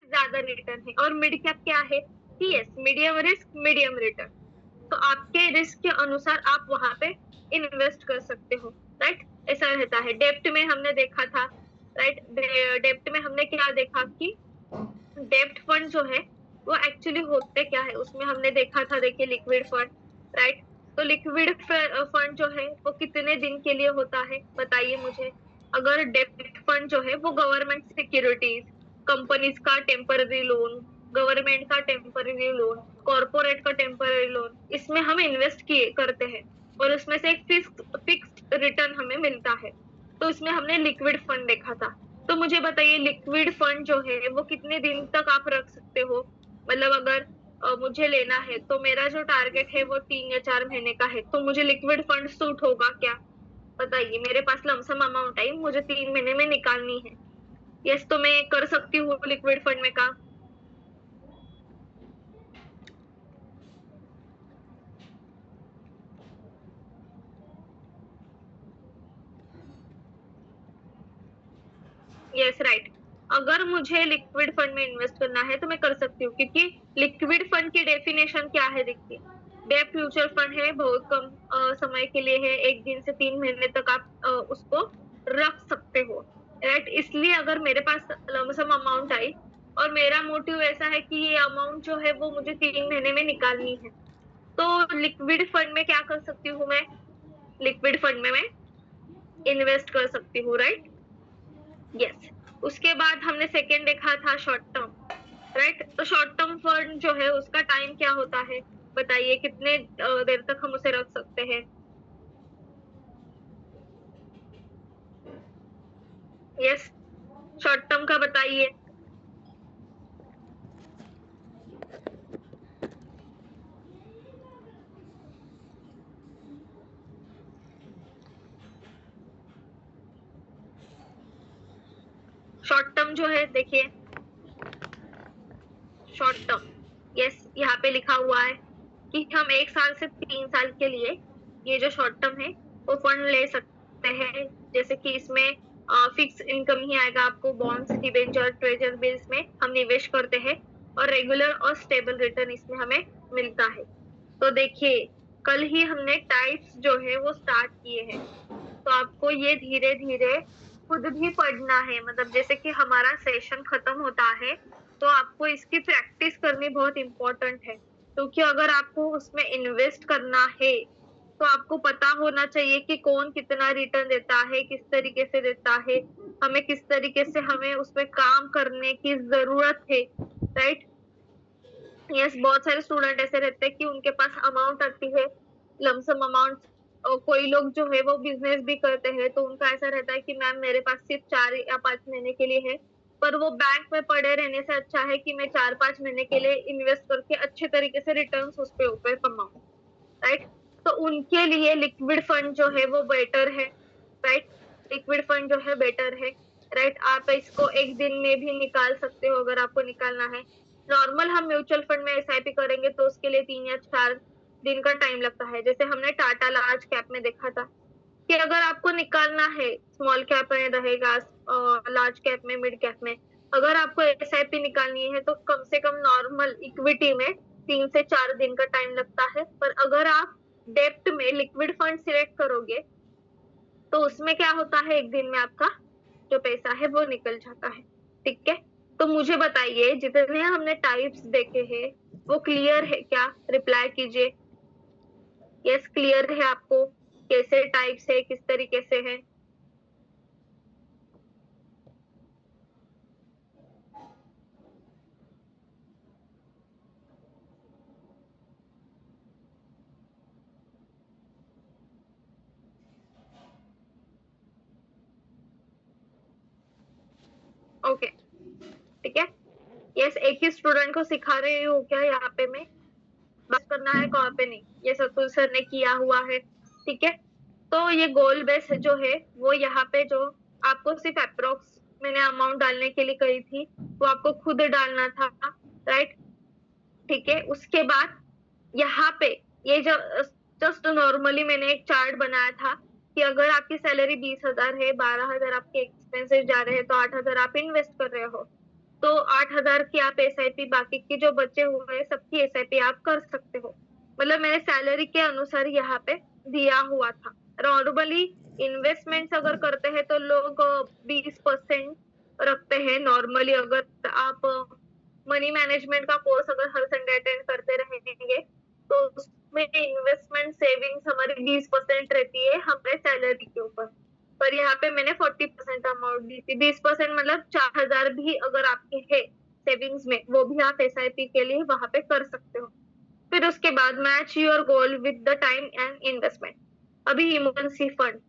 ज्यादा रिटर्न है, और मिड कैप क्या है कि yes medium risk medium return. तो आपके रिस्क के अनुसार आप वहां पे इन्वेस्ट कर सकते हो, राइट। ऐसा रहता है। डेप्ट में हमने देखा था, राइट, डेप्ट में हमने क्या देखा कि डेप्ट फंड जो है वो एक्चुअली होते क्या है, उसमें हमने देखा था, देखिए, लिक्विड फंड, राइट। तो लिक्विड फंड जो है वो कितने दिन के लिए होता है, बताइए मुझे। अगर डेप्ट फंड जो है वो गवर्नमेंट सिक्योरिटीज, कंपनीज का टेम्पररी लोन, गवर्नमेंट का टेम्पररी लोन, कॉर्पोरेट का टेम्पररी लोन, इसमें हम इन्वेस्ट किए करते हैं, और उसमें से एक फिक्स्ड रिटर्न हमें मिलता है। तो इसमें हमने लिक्विड फंड देखा था। तो मुझे बताइए, लिक्विड फंड जो है वो कितने दिन तक आप रख सकते हो, मतलब अगर मुझे लेना है तो मेरा जो टारगेट है वो 3 या 4 महीने का है, तो मुझे लिक्विड फंड सूट होगा क्या, बताइए। मेरे पास लमसम अमाउंट है, मुझे 3 महीने में निकालनी है। यस, तो मैं कर सकती हूँ लिक्विड फंड में काम। Yes, right. अगर मुझे लिक्विड फंड में इन्वेस्ट करना है तो मैं कर सकती हूँ, क्योंकि लिक्विड फंड की डेफिनेशन क्या है, देखिए। डेब्ट म्यूचुअल फंड है, बहुत कम समय के लिए है, 1 दिन से 3 महीने तक आप उसको रख सकते हो, राइट। इसलिए अगर मेरे पास लमसम अमाउंट आई और मेरा मोटिव ऐसा है कि ये अमाउंट जो है वो मुझे 3 महीने में निकालनी है, तो लिक्विड फंड में क्या कर सकती हूँ मैं, लिक्विड फंड में मैं इन्वेस्ट कर सकती हूँ, राइट। यस। उसके बाद हमने सेकेंड देखा था शॉर्ट टर्म, राइट। तो शॉर्ट टर्म फंड जो है उसका टाइम क्या होता है, बताइए, कितने देर तक हम उसे रख सकते हैं। यस, शॉर्ट टर्म का बताइए। शॉर्ट टर्म जो है, देखिए, शॉर्ट टर्म, यस, यहाँ पे लिखा हुआ है कि हम 1 साल से 3 साल के लिए ये जो शॉर्ट टर्म है वो फंड ले सकते हैं। जैसे कि इसमें फिक्स इनकम ही आएगा आपको, बॉन्ड्स, डिबेंचर, ट्रेजर बिल्स में हम निवेश करते हैं, और रेगुलर और स्टेबल रिटर्न इसमें हमें मिलता है। तो देखिए, कल ही हमने टाइप्स जो है वो स्टार्ट किए हैं, तो आपको ये धीरे धीरे खुद भी पढ़ना है, मतलब जैसे कि हमारा सेशन खत्म होता है तो आपको इसकी प्रैक्टिस करनी बहुत इम्पोर्टेंट है, क्योंकि अगर आपको उसमें इन्वेस्ट करना है तो आपको पता होना चाहिए कि कौन कितना रिटर्न देता है, किस तरीके से देता है, हमें किस तरीके से हमें उसमें काम करने की जरूरत है, राइट। यस, बहुत सारे स्टूडेंट ऐसे रहते हैं कि उनके पास अमाउंट आती है, लमसम अमाउंट। और कोई लोग जो है वो बिजनेस भी करते हैं, तो उनका ऐसा रहता है कि मैम मेरे पास सिर्फ 4 या 5 महीने के लिए है, पर वो बैंक में पड़े रहने से अच्छा है कि मैं 4-5 महीने के लिए इन्वेस्ट करके अच्छे तरीके से रिटर्न उस पे ऊपर कमाऊं, राइट। तो उनके लिए लिक्विड फंड जो है वो बेटर है, राइट। लिक्विड फंड जो है बेटर है, राइट। आप इसको 1 दिन में भी निकाल सकते हो अगर आपको निकालना है। नॉर्मल हम म्यूचुअल फंड में एसआईपी करेंगे तो उसके लिए 3 या 4 दिन का टाइम लगता है। जैसे हमने टाटा लार्ज कैप में देखा था कि अगर आपको निकालना है, स्मॉल कैप में रहेगा, लार्ज कैप में, मिड कैप में, अगर आपको एसआईपी निकालनी है तो कम से कम नॉर्मल इक्विटी में 3 से 4 दिन का टाइम लगता है। पर अगर आप डेप्ट में लिक्विड फंड सिलेक्ट करोगे तो उसमें क्या होता है, 1 दिन में आपका जो पैसा है वो निकल जाता है, ठीक है। तो मुझे बताइए, जितने हमने टाइप्स देखे हैं वो क्लियर है क्या, रिप्लाई कीजिए। यस, क्लियर है आपको कैसे टाइप्स है, किस तरीके से है। ओके, ठीक है। यस, एक ही स्टूडेंट को सिखा रही हूँ क्या यहाँ पे मैं, बस करना है कहाँ पे नहीं, ये सतुल सर ने किया हुआ है, ठीक है। तो ये गोल बेस जो है वो यहाँ पे जो आपको सिर्फ अप्रोक्स मैंने अमाउंट डालने के लिए कही थी वो आपको खुद डालना था, राइट, ठीक है। उसके बाद यहाँ पे ये जो जस्ट नॉर्मली मैंने एक चार्ट बनाया था कि अगर आपकी सैलरी 20,000 है, 12,000 आपके एक्सपेंसेस जा रहे हैं, तो 8,000 आप इन्वेस्ट कर रहे हो, तो 8,000 की आप SIP, बाकी के जो बचे हुए हैं सबकी SIP आप कर सकते हो। मतलब मैंने सैलरी के अनुसार यहाँ पे दिया हुआ था। नॉर्मली इन्वेस्टमेंट्स अगर करते हैं तो लोग 20% रखते हैं नॉर्मली। अगर आप मनी मैनेजमेंट का कोर्स अगर हर संडे अटेंड करते रहेंगे तो उसमें इन्वेस्टमेंट सेविंग्स हमारी 20% रहती है हमारे सैलरी के ऊपर। पर यहाँ पे मैंने 40% अमाउंट दी थी। 20% मतलब 4,000 भी अगर आपके है सेविंग्स में, वो भी आप SIP के लिए वहां पे कर सकते हो। फिर उसके बाद match your goal with the time and investment. अभी इमरजेंसी फंड,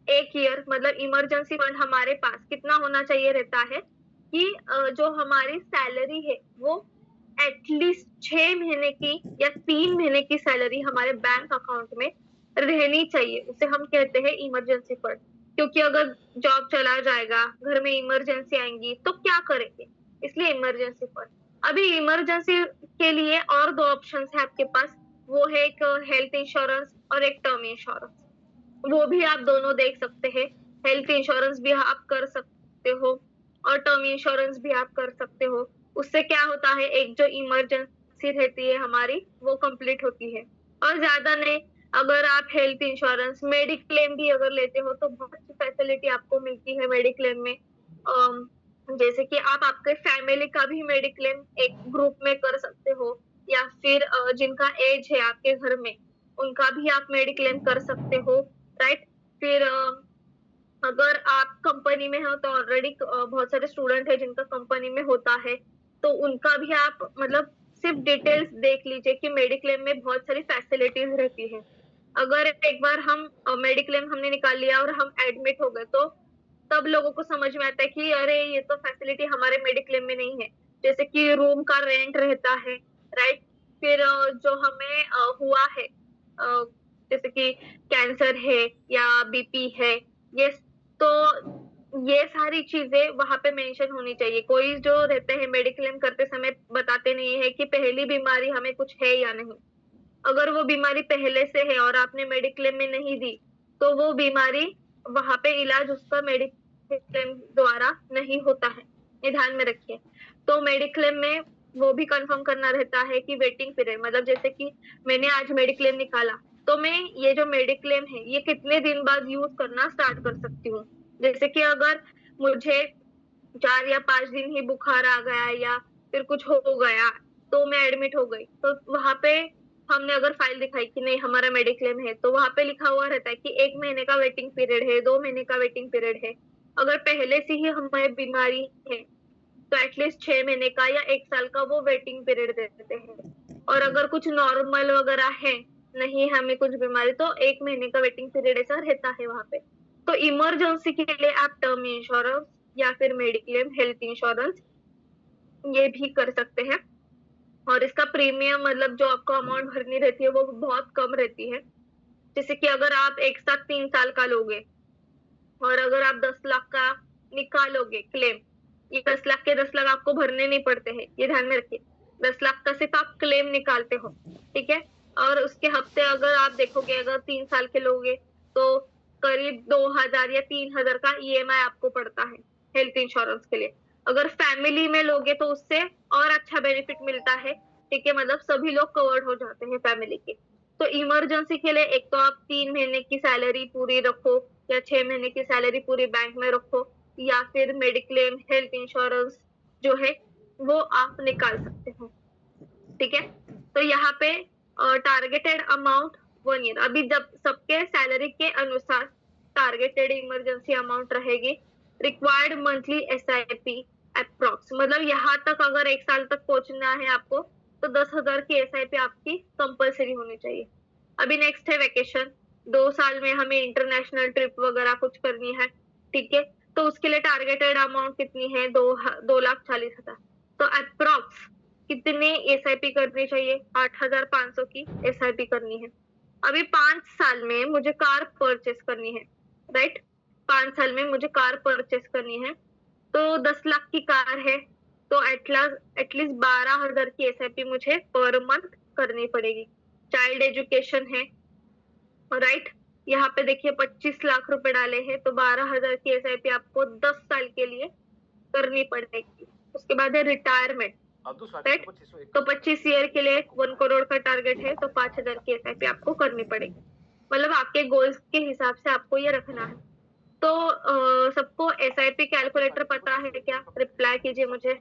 एक ईयर मतलब इमरजेंसी फंड हमारे पास कितना होना चाहिए रहता है कि जो हमारी सैलरी है वो एटलीस्ट 6 महीने की या 3 महीने की सैलरी हमारे बैंक अकाउंट में रहनी चाहिए। उसे हम कहते हैं इमरजेंसी फंड। क्योंकि अगर जॉब चला जाएगा, घर में इमरजेंसी आएंगी तो क्या करेंगे, इसलिए इमरजेंसी फंड। अभी इमरजेंसी के लिए और दो ऑप्शन है आपके पास, वो है एक हेल्थ इंश्योरेंस और एक टर्म इंश्योरेंस। वो भी आप दोनों देख सकते हैं। हेल्थ इंश्योरेंस भी आप कर सकते हो और टर्म इंश्योरेंस भी आप कर सकते हो। उससे क्या होता है, एक जो इमरजेंसी रहती है हमारी वो कंप्लीट होती है। और ज्यादा नहीं, अगर आप हेल्थ इंश्योरेंस मेडिक्लेम भी अगर लेते हो तो बहुत सी फैसिलिटी आपको मिलती है मेडिक्लेम में। जैसे कि आप आपके फैमिली का भी मेडिक्लेम एक ग्रुप में कर सकते हो, या फिर जिनका एज है आपके घर में उनका भी आप मेडिक्लेम कर सकते हो, राइट। फिर अगर आप कंपनी में हो तो ऑलरेडी बहुत सारे स्टूडेंट है जिनका कंपनी में होता है, तो उनका भी आप मतलब सिर्फ डिटेल्स देख लीजिए कि मेडिक्लेम में बहुत सारी फैसिलिटीज रहती है। अगर एक बार हम मेडिक्लेम हमने निकाल लिया और हम एडमिट हो गए तो तब लोगों को समझ में आता है कि अरे ये तो फैसिलिटी हमारे मेडिक्लेम में नहीं है। जैसे कि रूम का रेंट रहता है, राइट। फिर जो हमें हुआ है, जैसे कि कैंसर है या BP है, ये तो ये सारी चीजें वहां पे मेंशन होनी चाहिए। कोई जो रहते हैं मेडिक्लेम करते समय बताते नहीं है कि पहली बीमारी हमें कुछ है या नहीं। अगर वो बीमारी पहले से है और आपने मेडिक्लेम में नहीं दी तो वो बीमारी वहां पे इलाज उसका मेडिक्लेम द्वारा नहीं होता है, ये ध्यान में रखिए। तो मेडिक्लेम में वो भी कंफर्म करना रहता है कि वेटिंग पीरियड, मतलब जैसे कि मैंने आज मेडिक्लेम निकाला तो मैं ये जो मेडिक्लेम है ये कितने दिन बाद यूज करना स्टार्ट कर सकती हूँ। जैसे कि अगर मुझे 4 या 5 दिन ही बुखार आ गया या फिर कुछ हो गया तो मैं एडमिट हो गई, तो वहां पे हमने अगर फाइल दिखाई कि नहीं हमारा मेडिक्लेम है तो वहां पे लिखा हुआ रहता है कि 1 महीने का वेटिंग पीरियड है, 2 महीने का वेटिंग पीरियड है। अगर पहले से ही हमें बीमारी है तो एटलीस्ट 6 महीने का या 1 साल का वो वेटिंग पीरियड देते हैं। और अगर कुछ नॉर्मल वगैरह है, नहीं हमें कुछ बीमारी, तो 1 महीने का वेटिंग पीरियड ऐसा रहता है वहां पे। तो इमरजेंसी के लिए आप टर्म इंश्योरेंस या फिर मेडिक्लेम हेल्थ इंश्योरेंस ये भी कर सकते हैं। और इसका प्रीमियम मतलब जो आपको अमाउंट भरनी रहती है वो बहुत कम रहती है। जैसे कि अगर आप एक साथ 3 साल का लोगे और अगर आप 10 लाख का निकालोगे क्लेम, ये 10 लाख के 10 लाख आपको भरने नहीं पड़ते हैं, ये ध्यान में रखिए। 10 लाख का सिर्फ आप क्लेम निकालते हो, ठीक है। और उसके हफ्ते अगर आप देखोगे, अगर 3 साल के लोगे तो करीब 2,000 या 3,000 का EMI आपको पड़ता है हेल्थ इंश्योरेंस के लिए। अगर फैमिली में लोगे तो उससे और अच्छा बेनिफिट मिलता है, ठीक है। मतलब सभी लोग कवर्ड हो जाते हैं फैमिली के। तो इमरजेंसी के लिए एक तो आप 3 महीने की सैलरी पूरी रखो या 6 महीने की सैलरी पूरी बैंक में रखो, या फिर मेडिक्लेम हेल्थ इंश्योरेंस जो है वो आप निकाल सकते हो, ठीक है। तो यहाँ पे टारगेटेड अमाउंट 1 ईयर, अभी जब सबके सैलरी के अनुसार टारगेटेड इमरजेंसी अमाउंट रहेगी। रिक्वायर्ड मंथली SIP अप्रोक्स, मतलब यहाँ तक अगर 1 साल तक पहुंचना है आपको तो 10,000 की SIP आपकी कंपलसरी होनी चाहिए। अभी नेक्स्ट है वेकेशन। 2 साल में हमें इंटरनेशनल ट्रिप वगैरह कुछ करनी है, ठीक है। तो उसके लिए टारगेटेड अमाउंट कितनी है, 2,40,000। तो अप्रोक्स कितनी SIP करनी चाहिए, 8,500 की SIP करनी है। अभी 5 साल में मुझे कार परचेस करनी है, राइट। 5 साल में मुझे कार परचेस करनी है तो 10 लाख की कार है तो एटलीस्ट 12,000 की SIP मुझे पर मंथ करनी पड़ेगी। चाइल्ड एजुकेशन है, राइट। यहाँ पे देखिए 25 लाख रुपए डाले हैं तो 12,000 की SIP आपको 10 साल के लिए करनी पड़ेगी। उसके बाद है रिटायरमेंट, राइट। तो 25 ईयर के लिए 1 करोड़ का टारगेट है, तो 5,000 की एसआईपी आपको करनी पड़ेगी। मतलब आपके गोल्स के हिसाब से आपको ये रखना है। तो सबको एसआईपी कैलकुलेटर पता है क्या? रिप्लाई कीजिए मुझे।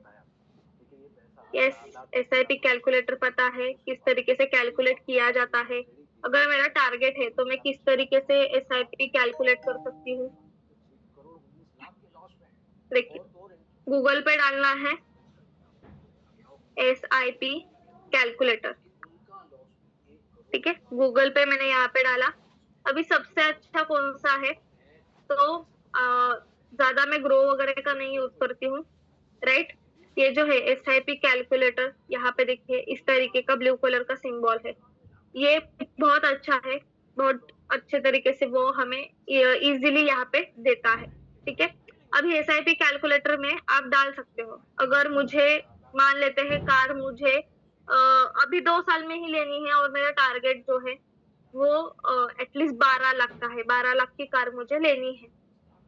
यस, एसआईपी कैलकुलेटर पता है, किस तरीके से कैलकुलेट किया जाता है। अगर मेरा टारगेट है तो मैं किस तरीके से एसआईपी कैलकुलेट कर सकती हूँ। देखिए, गूगल पे डालना है एसआईपी कैलकुलेटर, ठीक है। गूगल पे मैंने यहाँ पे डाला। अभी सबसे अच्छा कौन सा है, तो ज्यादा मैं ग्रो वगैरह का नहीं यूज करती हूँ, राइट। ये जो है एसआईपी कैलकुलेटर, यहाँ पे देखिए इस तरीके का ब्लू कलर का सिंबल है। ये बहुत अच्छा है, बहुत अच्छे तरीके से वो हमें इजीली यहाँ पे देता है, ठीक है। अभी एसआईपी कैलकुलेटर में आप डाल सकते हो, अगर मुझे मान लेते हैं कार मुझे अभी 2 साल में ही लेनी है और मेरा टारगेट जो है वो एटलीस्ट 12 लाख का है, 12 लाख की कार मुझे लेनी है।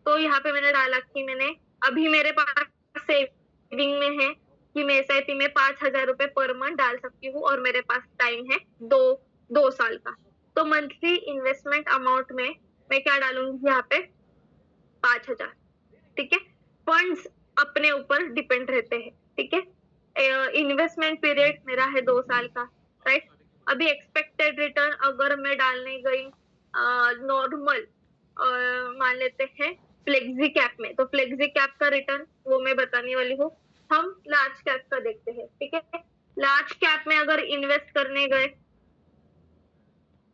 तो यहाँ पे मैंने डाला कि मैंने अभी मेरे पास सेविंग में है कि मैं एसआईपी में 5,000 रुपए पर मंथ डाल सकती हूँ और मेरे पास टाइम है 2 साल का। तो मंथली इन्वेस्टमेंट अमाउंट में मैं क्या डालूंगी यहाँ पे? 5,000, ठीक है। फंड्स अपने ऊपर डिपेंड रहते हैं, ठीक है। इन्वेस्टमेंट पीरियड मेरा है 2 साल का, राइट। अभी एक्सपेक्टेड रिटर्न अगर मैं डालने गई नॉर्मल मान लेते हैं फ्लेक्सी कैप में, तो फ्लेक्सी कैप का रिटर्न वो मैं बताने वाली हूँ। हम लार्ज कैप का देखते हैं, ठीक है। लार्ज कैप में अगर इन्वेस्ट करने गए,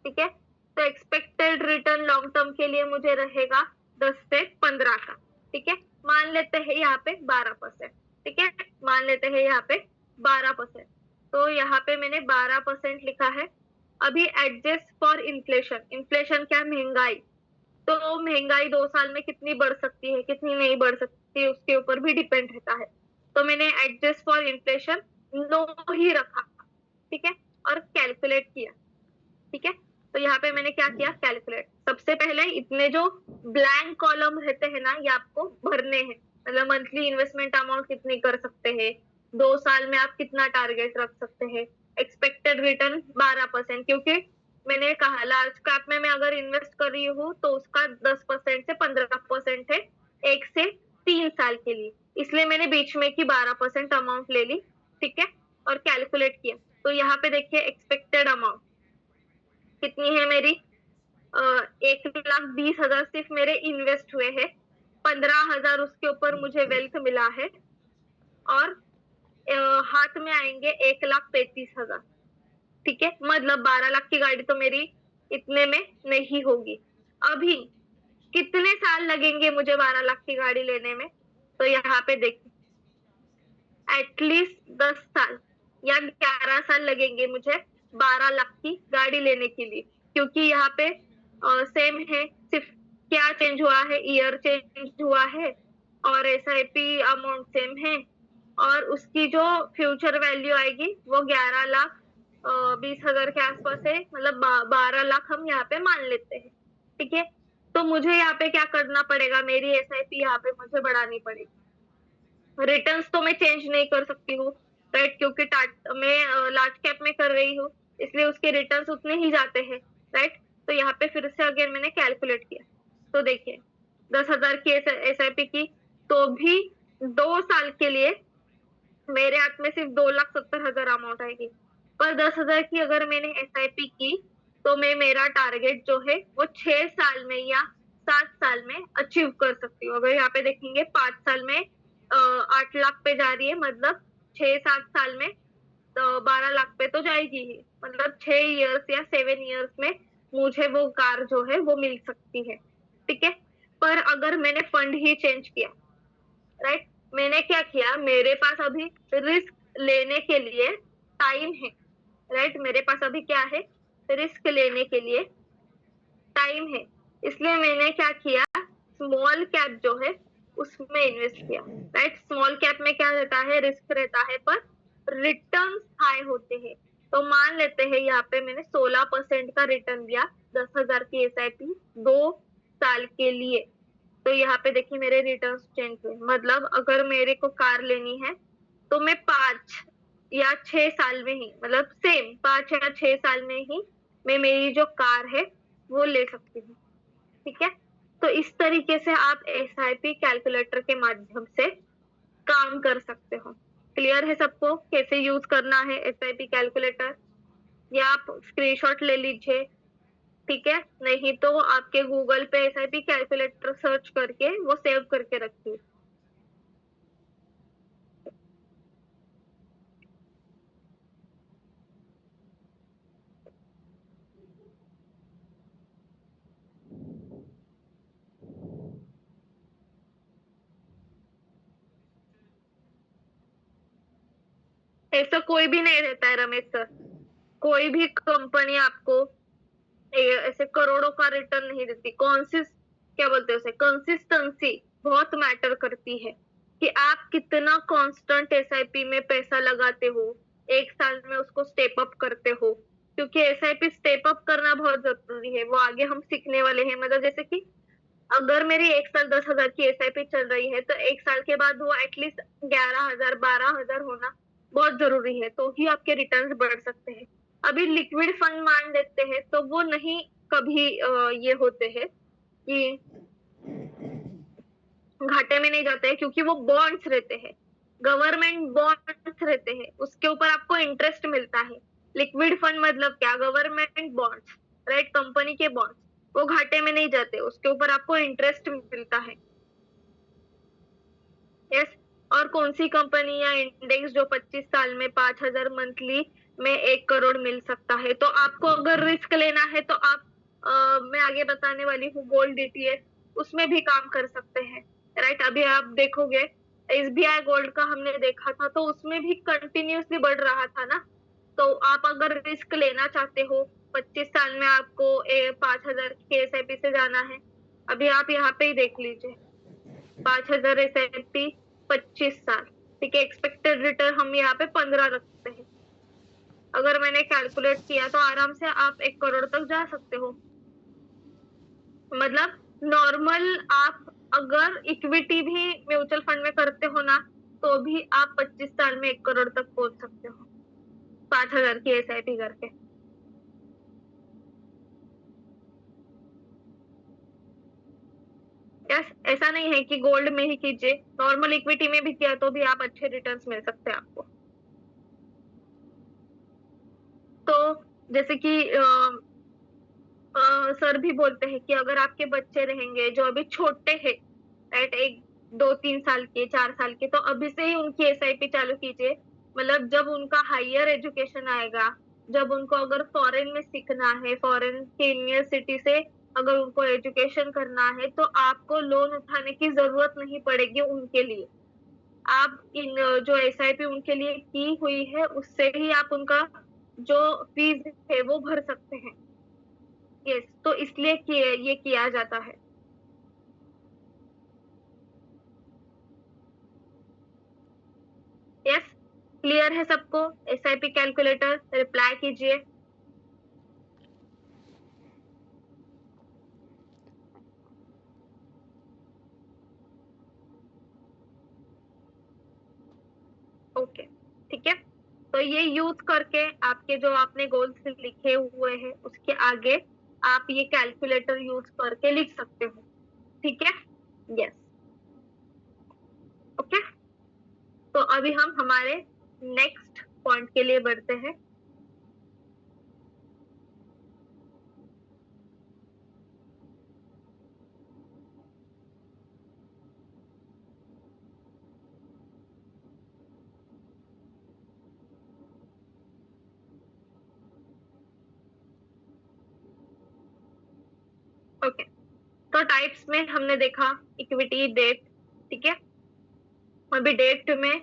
ठीक है, तो एक्सपेक्टेड रिटर्न लॉन्ग टर्म के लिए मुझे रहेगा 10 से 15 का, ठीक है। मान लेते हैं यहाँ पे 12%, ठीक है। मान लेते हैं यहाँ पे 12%, तो यहाँ पे मैंने 12% लिखा है। अभी एडजस्ट फॉर इन्फ्लेशन, इन्फ्लेशन क्या? महंगाई। तो महंगाई 2 साल में कितनी बढ़ सकती है, कितनी नहीं बढ़ सकती, उसके ऊपर भी डिपेंड रहता है। तो मैंने एडजस्ट फॉर इन्फ्लेशन नो ही रखा, ठीक है, और कैलकुलेट किया, ठीक है। तो यहाँ पे मैंने क्या किया? कैलकुलेट। सबसे पहले इतने जो ब्लैंक कॉलम रहते हैं ना, ये आपको भरने हैं। मतलब मंथली इन्वेस्टमेंट अमाउंट कितनी कर सकते हैं, 2 साल में आप कितना टारगेट रख सकते हैं, एक्सपेक्टेड रिटर्न 12%, क्योंकि मैंने कहा लार्ज कैप में मैं अगर इन्वेस्ट कर रही हूँ तो उसका 10% से 15% है 1 से 3 साल के लिए, इसलिए मैंने बीच में की 12% अमाउंट ले ली, ठीक है, और कैलकुलेट किया। तो यहाँ पे देखिए एक्सपेक्टेड अमाउंट कितनी है मेरी? 1,20,000 सिर्फ मेरे इन्वेस्ट हुए हैं, 15,000 उसके ऊपर मुझे वेल्थ मिला है, और हाथ में आएंगे 1,35,000, ठीक है। मतलब 12 लाख की गाड़ी तो मेरी इतने में नहीं होगी। अभी कितने साल लगेंगे मुझे 12 लाख की गाड़ी लेने में? तो यहाँ पे देखिए एटलीस्ट 10 साल या 11 साल लगेंगे मुझे 12 लाख की गाड़ी लेने के लिए, क्योंकि यहाँ पे सेम है, सिर्फ क्या चेंज हुआ है? ईयर चेंज हुआ है और एसआईपी अमाउंट सेम है, और उसकी जो फ्यूचर वैल्यू आएगी वो 11,20,000 के आसपास है। मतलब 12 लाख हम यहाँ पे मान लेते हैं, ठीक है। तो मुझे यहाँ पे क्या करना पड़ेगा? मेरी एसआईपी यहाँ पे मुझे बढ़ानी पड़ेगी। रिटर्न्स तो मैं चेंज नहीं कर सकती हूँ, राइट, क्योंकि मैं लार्ज कैप में कर रही हूँ, इसलिए उसके रिटर्न्स उतने ही जाते हैं, राइट। तो यहाँ पे फिर से अगेन मैंने कैलकुलेट किया, तो देखिए 10,000 की एसआईपी की, तो भी 2 साल के लिए मेरे हाथ में सिर्फ 2,70,000 अमाउंट आएगी। पर 10,000 की अगर मैंने एसआईपी की, तो मैं मेरा टारगेट जो है वो 6 साल में या 7 साल में अचीव कर सकती हूँ। अगर यहाँ पे देखेंगे 5 साल में 8 लाख पे जा रही है, मतलब 6-7 साल में 12 लाख पे तो जाएगी ही। मतलब 6 इयर्स या 7 इयर्स में मुझे वो कार जो है वो मिल सकती है, ठीक है। पर अगर मैंने फंड ही चेंज किया, राइट, मैंने क्या किया? मेरे पास अभी रिस्क लेने के लिए टाइम है, राइट। मेरे पास अभी क्या है? रिस्क लेने के लिए टाइम है, इसलिए मैंने क्या किया? स्मॉल कैप जो है उसमें इन्वेस्ट किया, राइट। स्मॉल कैप में क्या रहता है? रिस्क रहता है पर रिटर्न्स हाई होते हैं। तो मान लेते हैं यहाँ पे मैंने 16% का रिटर्न दिया 10,000 की एसआईपी 2 साल के लिए। तो यहाँ पे देखिए मेरे रिटर्न्स चेंज हुए। मतलब अगर मेरे को कार लेनी है तो मैं 5 या 6 साल में ही, मतलब सेम 5 या 6 साल में ही मैं मेरी जो कार है वो ले सकती हूँ। ठीक है, तो इस तरीके से आप एसआईपी कैलकुलेटर के माध्यम से काम कर सकते हो। क्लियर है सबको कैसे यूज करना है एसआईपी कैलकुलेटर? या आप स्क्रीनशॉट ले लीजिए, ठीक है, नहीं तो आपके गूगल पे एसआईपी कैलकुलेटर सर्च करके वो सेव करके रखिए। ऐसा कोई भी नहीं रहता है रमेश सर, कोई भी कंपनी आपको ऐसे करोड़ों का रिटर्न नहीं देती। क्या बोलते हैं उसे, कंसिस्टेंसी बहुत मैटर करती है कि आप कितना कांस्टेंट एसआईपी में पैसा लगाते हो, एक साल में उसको स्टेप अप करते हो, क्योंकि एसआईपी स्टेप अप करना बहुत जरूरी है। वो आगे हम सीखने वाले हैं, मतलब जैसे कि अगर मेरी एक साल 10,000 की एसआईपी चल रही है तो एक साल के बाद वो एटलीस्ट 11,000 12,000 होना बहुत जरूरी है, तो ही आपके रिटर्न्स बढ़ सकते हैं। अभी लिक्विड फंड मान लेते हैं तो वो नहीं कभी ये होते हैं कि घाटे में नहीं जाते हैं, क्योंकि वो बॉन्ड्स रहते हैं, गवर्नमेंट बॉन्ड्स रहते हैं, उसके ऊपर आपको इंटरेस्ट मिलता है। लिक्विड फंड मतलब क्या, गवर्नमेंट बॉन्ड्स, राइट, कंपनी के बॉन्ड्स, वो घाटे में नहीं जाते, उसके ऊपर आपको इंटरेस्ट मिलता है। यस, और कौन सी कंपनी या इंडेक्स जो 25 साल में 5,000 मंथली में 1 करोड़ मिल सकता है? तो आपको अगर रिस्क लेना है तो आप मैं आगे बताने वाली हूँ गोल्ड डीटीएस, उसमें भी काम कर सकते हैं, राइट। अभी आप देखोगे एसबीआई गोल्ड का हमने देखा था, तो उसमें भी कंटिन्यूसली बढ़ रहा था ना। तो आप अगर रिस्क लेना चाहते हो, 25 साल में आपको 5,000 के एसआईपी से जाना है, अभी आप यहाँ पे ही देख लीजिए, 5,000 एसआईपी 25 साल, ठीक है, एक्सपेक्टेड रिटर्न हम यहाँ पे 15 रखते हैं। अगर मैंने कैलकुलेट किया तो आराम से आप 1 करोड़ तक जा सकते हो। मतलब नॉर्मल आप अगर इक्विटी भी म्यूचुअल फंड में करते हो ना, तो भी आप 25 साल में 1 करोड़ तक पहुंच सकते हो 5,000 की एसआईपी करके। यस, ऐसा नहीं है कि गोल्ड में ही कीजिए, नॉर्मल इक्विटी में भी किया तो भी आप अच्छे रिटर्न्स मिल सकते हैं आपको। तो जैसे कि सर भी बोलते हैं कि अगर आपके बच्चे रहेंगे जो अभी छोटे हैं, राइट, 1 2 3 साल के 4 साल के, तो अभी से ही उनकी एसआईपी चालू कीजिए। मतलब जब उनका हायर एजुकेशन आएगा, जब उनको अगर फॉरेन में सीखना है, फॉरेन के यूनिवर्सिटी से अगर उनको एजुकेशन करना है, तो आपको लोन उठाने की जरूरत नहीं पड़ेगी उनके लिए। आप इन जो एसआईपी उनके लिए की हुई है उससे ही आप उनका जो फीस है वो भर सकते हैं। यस, तो इसलिए ये किया जाता है। यस, क्लियर है सबको एसआईपी कैलकुलेटर? रिप्लाई कीजिए। ओके, ठीक है, तो ये यूज करके आपके जो आपने गोल्स लिखे हुए हैं उसके आगे आप ये कैलकुलेटर यूज करके लिख सकते हो, ठीक है। यस, ओके, तो अभी हम हमारे नेक्स्ट पॉइंट के लिए बढ़ते हैं। ओके, तो टाइप्स में हमने देखा इक्विटी, डेट, ठीक है। अभी डेट में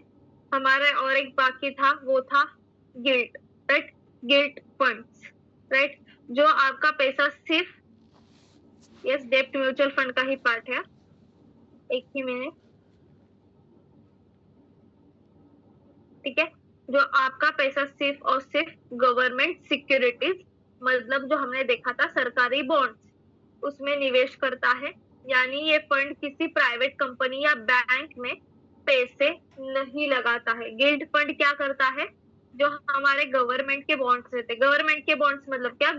हमारे और एक बाकी था, वो था guilt, right, guilt funds, right, जो आपका पैसा सिर्फ, यस, डेट म्यूचुअल फंड का ही पार्ट है। एक ही मिनट, ठीक है, जो आपका पैसा सिर्फ और सिर्फ गवर्नमेंट सिक्योरिटीज, मतलब जो हमने देखा था सरकारी बॉन्ड्स, उसमें निवेश करता है। यानी ये फंड किसी प्राइवेट कंपनी या बैंक में पैसे नहीं लगाता है। गिल्ट फंड क्या करता है, जो हमारे गवर्नमेंट के बॉन्ड्स रहते हैं, गवर्नमेंट के बॉन्ड्स मतलब क्या,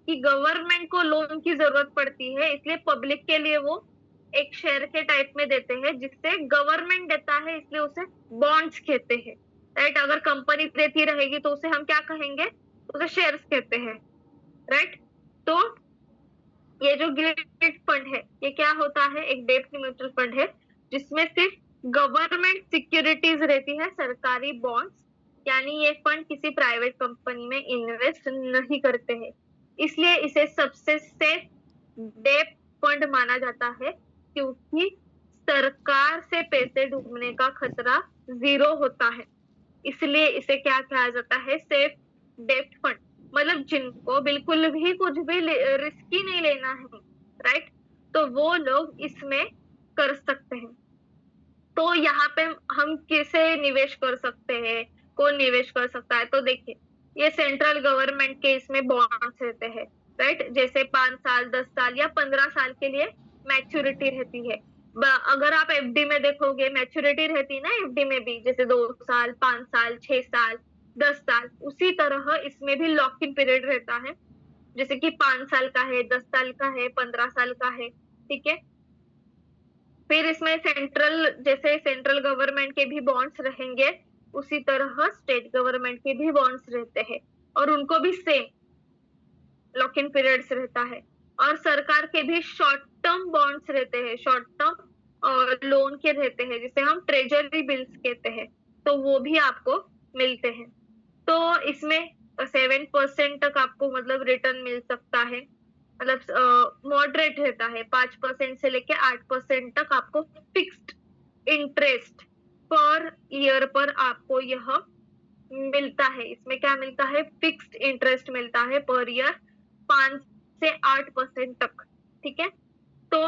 कि गवर्नमेंट को लोन की जरूरत पड़ती है, इसलिए पब्लिक के लिए वो एक शेयर के टाइप में देते हैं, जिससे गवर्नमेंट देता है, इसलिए उसे बॉन्ड्स कहते हैं। राइट, अगर कंपनी देती रहेगी तो उसे हम क्या कहेंगे, उसे शेयर्स कहते हैं। राइट, तो ये जो गिल्ट फंड है, ये क्या होता है, एक डेब्ट म्यूचुअल फंड है, जिसमें सिर्फ गवर्नमेंट सिक्योरिटीज रहती है, सरकारी बॉन्ड्स। यानी ये फंड किसी प्राइवेट कंपनी में इन्वेस्ट नहीं करते हैं, इसलिए इसे सबसे सेफ डेब्ट फंड माना जाता है, क्योंकि सरकार से पैसे डूबने का खतरा 0 होता है, इसलिए इसे क्या कहा जाता है, सेफ डेब्ट फंड। मतलब जिनको बिल्कुल भी कुछ भी रिस्क ही नहीं लेना है, राइट, तो वो लोग इसमें कर सकते हैं। तो यहाँ पे हम किसे निवेश कर सकते हैं, कौन निवेश कर सकता है, तो देखिए ये सेंट्रल गवर्नमेंट के इसमें बॉन्ड्स रहते हैं। राइट, जैसे 5 साल, 10 साल या 15 साल के लिए मैच्योरिटी रहती है। अगर आप एफडी में देखोगे मैच्योरिटी रहती है ना, एफडी में भी, जैसे 2 साल, 5 साल, 6 साल, 10 साल, उसी तरह इसमें भी लॉक इन पीरियड रहता है, जैसे कि 5 साल का है, 10 साल का है, 15 साल का है। ठीक है, फिर इसमें सेंट्रल, जैसे सेंट्रल गवर्नमेंट के भी बॉन्ड्स रहेंगे, उसी तरह स्टेट गवर्नमेंट के भी बॉन्ड्स रहते हैं, और उनको भी सेम लॉक इन पीरियड्स रहता है। और सरकार के भी शॉर्ट टर्म बॉन्ड्स रहते हैं, शॉर्ट टर्म और लोन के रहते हैं, जिसे हम ट्रेजरी बिल्स कहते हैं, तो वो भी आपको मिलते हैं। तो इसमें 7% तक आपको मतलब रिटर्न मिल सकता है, मतलब मॉडरेट रहता है, 5% से लेके 8% तक आपको फिक्स्ड इंटरेस्ट पर ईयर पर आपको यह मिलता है। इसमें क्या मिलता है, फिक्स्ड इंटरेस्ट मिलता है पर ईयर 5 से 8% तक। ठीक है, तो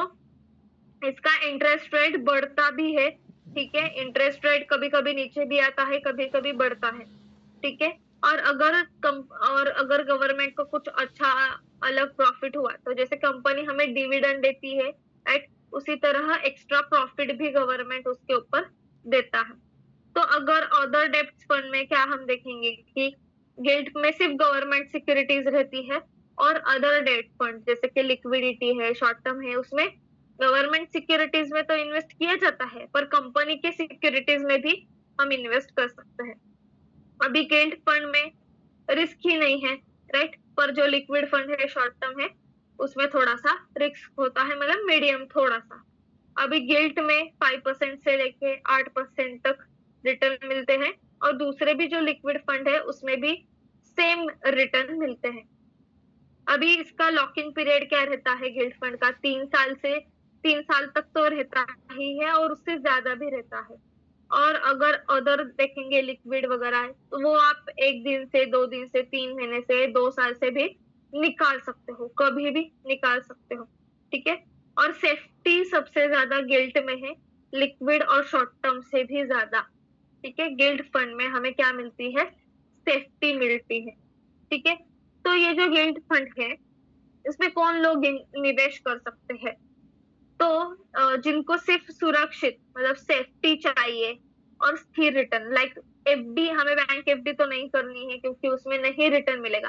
इसका इंटरेस्ट रेट बढ़ता भी है। ठीक है, इंटरेस्ट रेट कभी कभी नीचे भी आता है, कभी कभी बढ़ता है। ठीक है, और अगर गवर्नमेंट को कुछ अच्छा अलग प्रॉफिट हुआ, तो जैसे कंपनी हमें डिविडेंड देती है, राइट, उसी तरह एक्स्ट्रा प्रॉफिट भी गवर्नमेंट उसके ऊपर देता है। तो अगर अदर डेब्ट फंड में क्या हम देखेंगे कि गिल्ट में सिर्फ गवर्नमेंट सिक्योरिटीज रहती है, और अदर डेब्ट फंड जैसे कि लिक्विडिटी है, शॉर्ट टर्म है, उसमें गवर्नमेंट सिक्योरिटीज में तो इन्वेस्ट किया जाता है, पर कंपनी के सिक्योरिटीज में भी हम इन्वेस्ट कर सकते हैं। अभी गिल्ट फंड में रिस्क ही नहीं है, राइट, पर जो लिक्विड फंड है, शॉर्ट टर्म है, उसमें थोड़ा सा रिस्क होता है, मतलब मीडियम थोड़ा सा। अभी गिल्ट में 5% से लेके 8% तक रिटर्न मिलते हैं, और दूसरे भी जो लिक्विड फंड है उसमें भी सेम रिटर्न मिलते हैं। अभी इसका लॉक इन पीरियड क्या रहता है गिल्ट फंड का, 3 साल तक तो रहता ही है, और उससे ज्यादा भी रहता है। और अगर अदर देखेंगे लिक्विड वगैरह है, तो वो आप 1 दिन से, 2 दिन से, 3 महीने से, 2 साल से भी निकाल सकते हो, कभी भी निकाल सकते हो। ठीक है, और सेफ्टी सबसे ज्यादा गिल्ट में है, लिक्विड और शॉर्ट टर्म से भी ज्यादा। ठीक है, गिल्ट फंड में हमें क्या मिलती है, सेफ्टी मिलती है। ठीक है, तो ये जो गिल्ट फंड है, इसमें कौन लोग निवेश कर सकते हैं, तो जिनको सिर्फ सुरक्षित मतलब सेफ्टी चाहिए और स्थिर रिटर्न, लाइक एफडी, हमें बैंक एफडी तो नहीं करनी है, क्योंकि उसमें नहीं रिटर्न मिलेगा।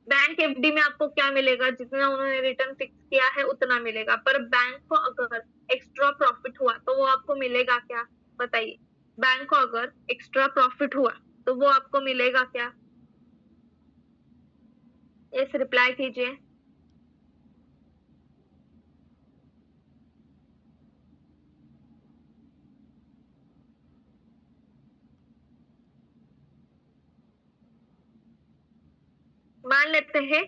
बैंक एफडी में आपको क्या मिलेगा, जितना उन्होंने रिटर्न फिक्स किया है उतना मिलेगा, पर बैंक को अगर एक्स्ट्रा प्रॉफिट हुआ तो वो आपको मिलेगा क्या, बताइए। बैंक को अगर एक्स्ट्रा प्रॉफिट हुआ तो वो आपको मिलेगा क्या, यस रिप्लाई कीजिए। मान लेते हैं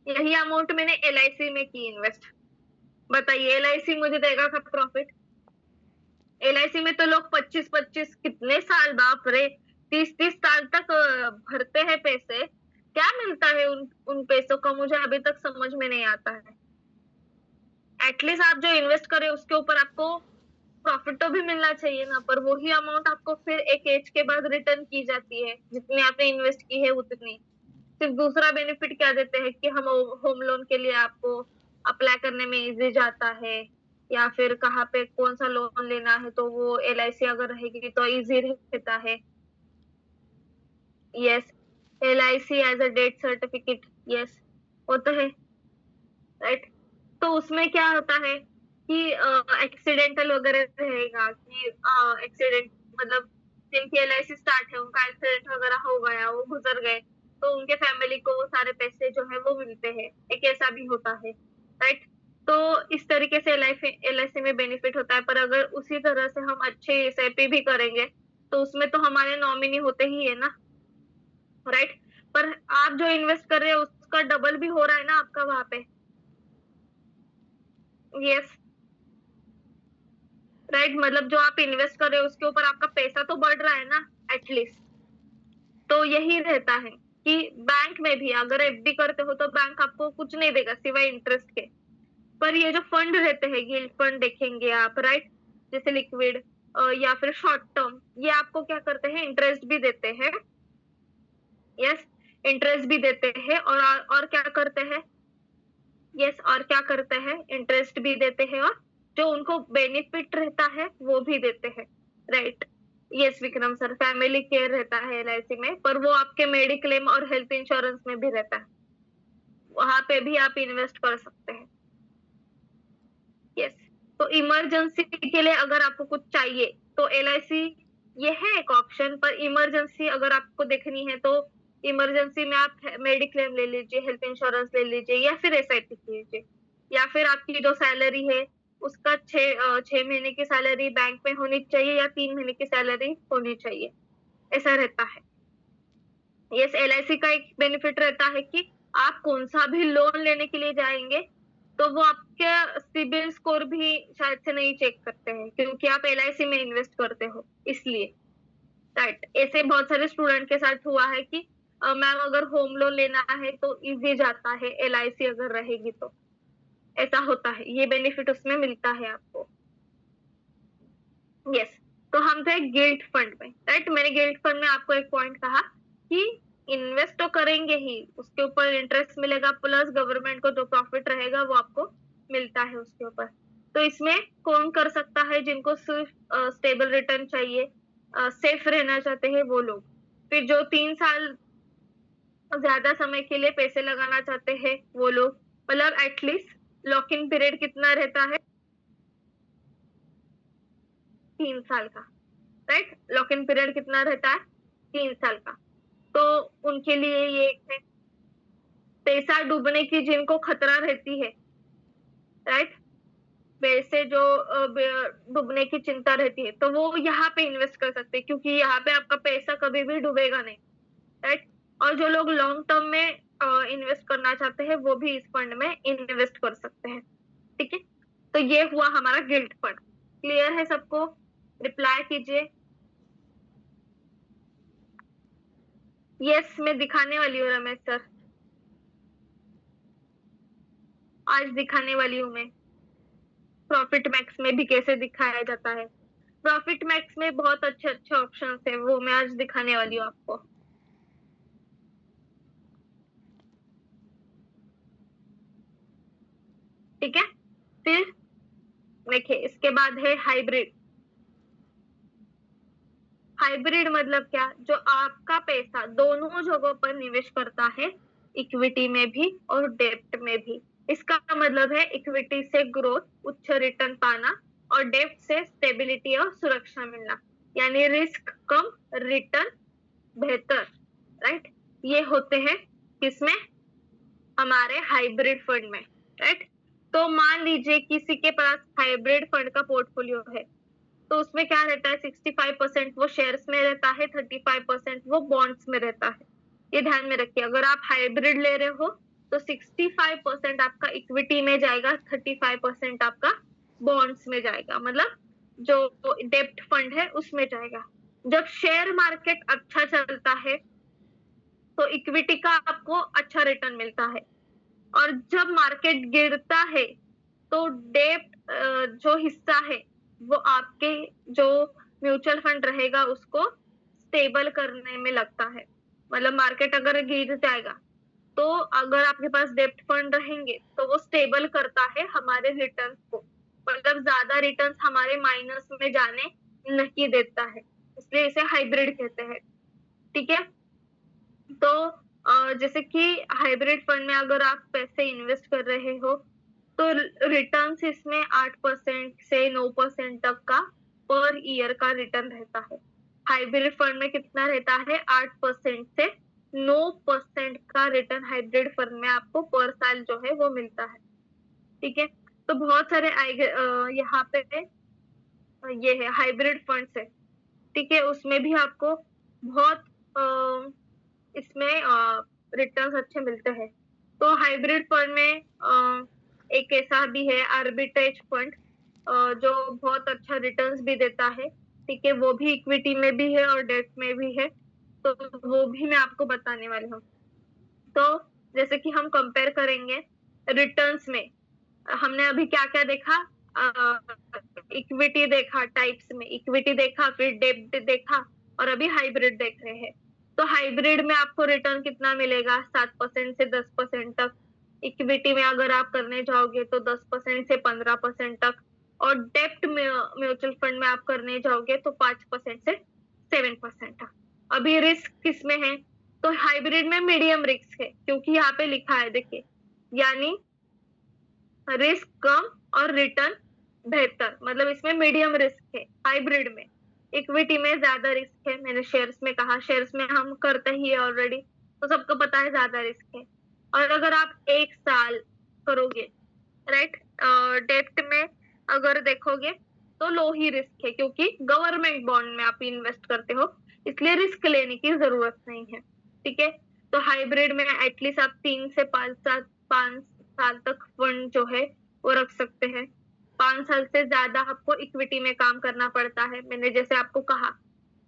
यही अमाउंट मैंने एलआईसी में की इन्वेस्ट, बताइए एलआईसी मुझे देगा कब प्रॉफिट। एलआईसी में तो लोग 25-25 कितने साल, बाप रे, 30-30 साल तक भरते हैं पैसे। क्या मिलता है उन पैसों का, मुझे अभी तक समझ में नहीं आता है। एटलीस्ट आप जो इन्वेस्ट करें उसके ऊपर आपको प्रॉफिट तो भी मिलना चाहिए ना, पर वही अमाउंट आपको फिर एक एज के बाद रिटर्न की जाती है, जितनी आपने इन्वेस्ट की है उतनी। सिर्फ दूसरा बेनिफिट क्या देते हैं कि हम होम लोन के लिए आपको अप्लाई करने में इजी जाता है, या फिर कहाँ पे कौन सा लोन लेना है, तो वो LIC अगर रहेगी तो इजी रहता है। Yes, LIC as a death certificate, yes वो तो है, राइट। तो उसमें क्या होता है कि एक्सीडेंटल वगैरह रहेगा कि एक्सीडेंट, मतलब जिनकी LIC स्टार्ट है उनका एक्सीडेंट वगैरह हो गया, वो गुजर गए, तो उनके फैमिली को वो सारे पैसे जो है वो मिलते हैं, एक ऐसा भी होता है, राइट। तो इस तरीके से LIC में बेनिफिट होता है। पर अगर उसी तरह से हम अच्छे SIP भी करेंगे तो उसमें तो हमारे नॉमिनी होते ही है ना, राइट। पर आप जो इन्वेस्ट कर रहे हो उसका डबल भी हो रहा है ना आपका वहां पे। Yes, right. मतलब जो आप इन्वेस्ट कर रहे हो उसके ऊपर आपका पैसा तो बढ़ रहा है ना, एटलीस्ट। तो यही रहता है कि बैंक में भी अगर FD करते हो तो बैंक आपको कुछ नहीं देगा सिवाय इंटरेस्ट के। पर ये जो फंड रहते हैं, गिल्ड फंड देखेंगे आप, राइट, जैसे लिक्विड या फिर शॉर्ट टर्म, ये आपको क्या करते हैं, इंटरेस्ट भी देते हैं। यस, इंटरेस्ट भी देते हैं और क्या करते हैं, यस, और क्या करते हैं, इंटरेस्ट भी देते हैं और जो उनको बेनिफिट रहता है वो भी देते हैं, right. Yes Vikram sir, family care रहता है LIC में, पर वो आपके मेडिक्लेम और हेल्थ इंश्योरेंस में भी रहता है, वहां पे भी आप इन्वेस्ट कर सकते हैं। यस, तो इमरजेंसी के लिए अगर आपको कुछ चाहिए तो LIC ये है एक ऑप्शन। पर इमरजेंसी अगर आपको देखनी है तो इमरजेंसी में आप मेडिक्लेम ले लीजिए, हेल्थ इंश्योरेंस ले लीजिए, या फिर SIP कीजिए, या फिर आपकी जो सैलरी है उसका 6 महीने की सैलरी बैंक में होनी चाहिए या 3 महीने की सैलरी होनी चाहिए, ऐसा रहता है। यस, LIC का एक बेनिफिट रहता है कि आप कौन सा भी लोन लेने के लिए जाएंगे तो वो आपके सिबिल स्कोर भी शायद से नहीं चेक करते हैं, क्योंकि आप LIC में इन्वेस्ट करते हो इसलिए, राइट। ऐसे बहुत सारे स्टूडेंट के साथ हुआ है कि मैम अगर होम लोन लेना है तो इजी जाता है, LIC अगर रहेगी तो ऐसा होता है, ये बेनिफिट उसमें मिलता है आपको। यस, तो हम थे गिल्ट फंड में, राइट। मैंने गिल्ट फंड में आपको एक पॉइंट कहा कि इन्वेस्ट तो करेंगे ही, उसके ऊपर इंटरेस्ट मिलेगा, प्लस गवर्नमेंट को जो प्रॉफिट रहेगा वो आपको मिलता है उसके ऊपर। तो इसमें कौन कर सकता है, जिनको सिर्फ स्टेबल रिटर्न चाहिए, सेफ रहना चाहते हैं वो लोग। फिर जो 3 साल ज्यादा समय के लिए पैसे लगाना चाहते हैं वो लोग, मतलब एटलीस्ट लॉक इन पीरियड कितना रहता है, 3 साल का, राइट। लॉक इन पीरियड कितना रहता है, 3 साल का। तो उनके लिए ये एक है, पैसा डूबने की जिनको खतरा रहती है, राइट, पैसे जो डूबने की चिंता रहती है, तो वो यहाँ पे इन्वेस्ट कर सकते हैं, क्योंकि यहाँ पे आपका पैसा कभी भी डूबेगा नहीं, राइट। और जो लोग लॉन्ग टर्म में इन्वेस्ट करना चाहते हैं वो भी इस फंड में इन्वेस्ट कर सकते हैं, ठीक है। तो ये हुआ हमारा गिल्ट फंड। क्लियर है सबको? रिप्लाई कीजिए। यस, मैं दिखाने वाली हूँ रमेश सर, आज दिखाने वाली हूँ मैं प्रॉफिट मैक्स में भी कैसे दिखाया जाता है। प्रॉफिट मैक्स में बहुत अच्छे अच्छे ऑप्शन है, वो मैं आज दिखाने वाली हूँ आपको, ठीक है। फिर देखिए, इसके बाद है हाइब्रिड। हाइब्रिड मतलब क्या, जो आपका पैसा दोनों जगहों पर निवेश करता है, इक्विटी में भी और डेब्ट में भी। इसका मतलब है इक्विटी से ग्रोथ, उच्च रिटर्न पाना, और डेब्ट से स्टेबिलिटी और सुरक्षा मिलना, यानी रिस्क कम, रिटर्न बेहतर, राइट। ये होते हैं किसमें, हमारे हाइब्रिड फंड में, राइट। तो मान लीजिए किसी के पास हाइब्रिड फंड का पोर्टफोलियो है, तो उसमें क्या रहता है, 65% वो शेयर्स में रहता है, 35% वो बॉन्ड्स में रहता है। ये ध्यान में रखिए, अगर आप हाइब्रिड ले रहे हो तो 65% आपका इक्विटी में जाएगा, 35% आपका बॉन्ड्स में जाएगा, मतलब जो डेब्ट फंड है उसमें जाएगा। जब शेयर मार्केट अच्छा चलता है तो इक्विटी का आपको अच्छा रिटर्न मिलता है, और जब मार्केट गिरता है तो डेब्ट जो हिस्सा है वो आपके जो म्यूचुअल फंड रहेगा उसको स्टेबल करने में लगता है। मतलब मार्केट अगर गिर जाएगा तो अगर आपके पास डेब्ट फंड रहेंगे तो वो स्टेबल करता है हमारे रिटर्न को, मतलब ज्यादा रिटर्न्स हमारे माइनस में जाने नहीं देता है, इसलिए इसे हाइब्रिड कहते हैं। ठीक है। तो जैसे कि हाइब्रिड फंड में अगर आप पैसे इन्वेस्ट कर रहे हो तो रिटर्न्स इसमें 8% से 9% तक का पर ईयर का रिटर्न रहता है। हाइब्रिड फंड में कितना रहता है? 8% से 9% का रिटर्न हाइब्रिड फंड में आपको पर साल जो है वो मिलता है। ठीक है। तो बहुत सारे यहाँ पे ये है हाइब्रिड फंड्स है। ठीक है। उसमें भी आपको बहुत इसमें रिटर्न्स अच्छे मिलते हैं। तो हाइब्रिड फंड में एक ऐसा भी है आर्बिट्रेज फंड, जो बहुत अच्छा रिटर्न्स भी देता है। ठीक है। वो भी इक्विटी में भी है और डेट में भी है, तो वो भी मैं आपको बताने वाली हूँ। तो जैसे कि हम कंपेयर करेंगे रिटर्न्स में, हमने अभी क्या क्या देखा? इक्विटी देखा, टाइप्स में इक्विटी देखा, फिर डेब्ट देखा, और अभी हाइब्रिड देख रहे हैं। तो हाइब्रिड में आपको रिटर्न कितना मिलेगा? 7% से 10% तक। इक्विटी में अगर आप करने जाओगे तो 10% से 15% तक, और डेप्ट म्यूचुअल फंड में आप करने जाओगे तो 5% से 7% तक। अभी रिस्क किसमें है? तो हाइब्रिड में मीडियम रिस्क है, क्योंकि यहाँ पे लिखा है देखिए, यानी रिस्क कम और रिटर्न बेहतर, मतलब इसमें मीडियम रिस्क है हाइब्रिड में। इक्विटी में ज्यादा रिस्क है, मैंने शेयर्स में कहा, शेयर्स में हम करते ही है ऑलरेडी, तो सबको पता है ज्यादा रिस्क है। और अगर आप 1 साल करोगे, राइट, डेप्ट में अगर देखोगे तो लो ही रिस्क है, क्योंकि गवर्नमेंट बॉन्ड में आप इन्वेस्ट करते हो, इसलिए रिस्क लेने की जरूरत नहीं है। ठीक है। तो हाइब्रिड में एटलीस्ट आप 3 से 5 साल तक फंड जो है वो रख सकते हैं। 5 साल से ज्यादा आपको इक्विटी में काम करना पड़ता है। मैंने जैसे आपको कहा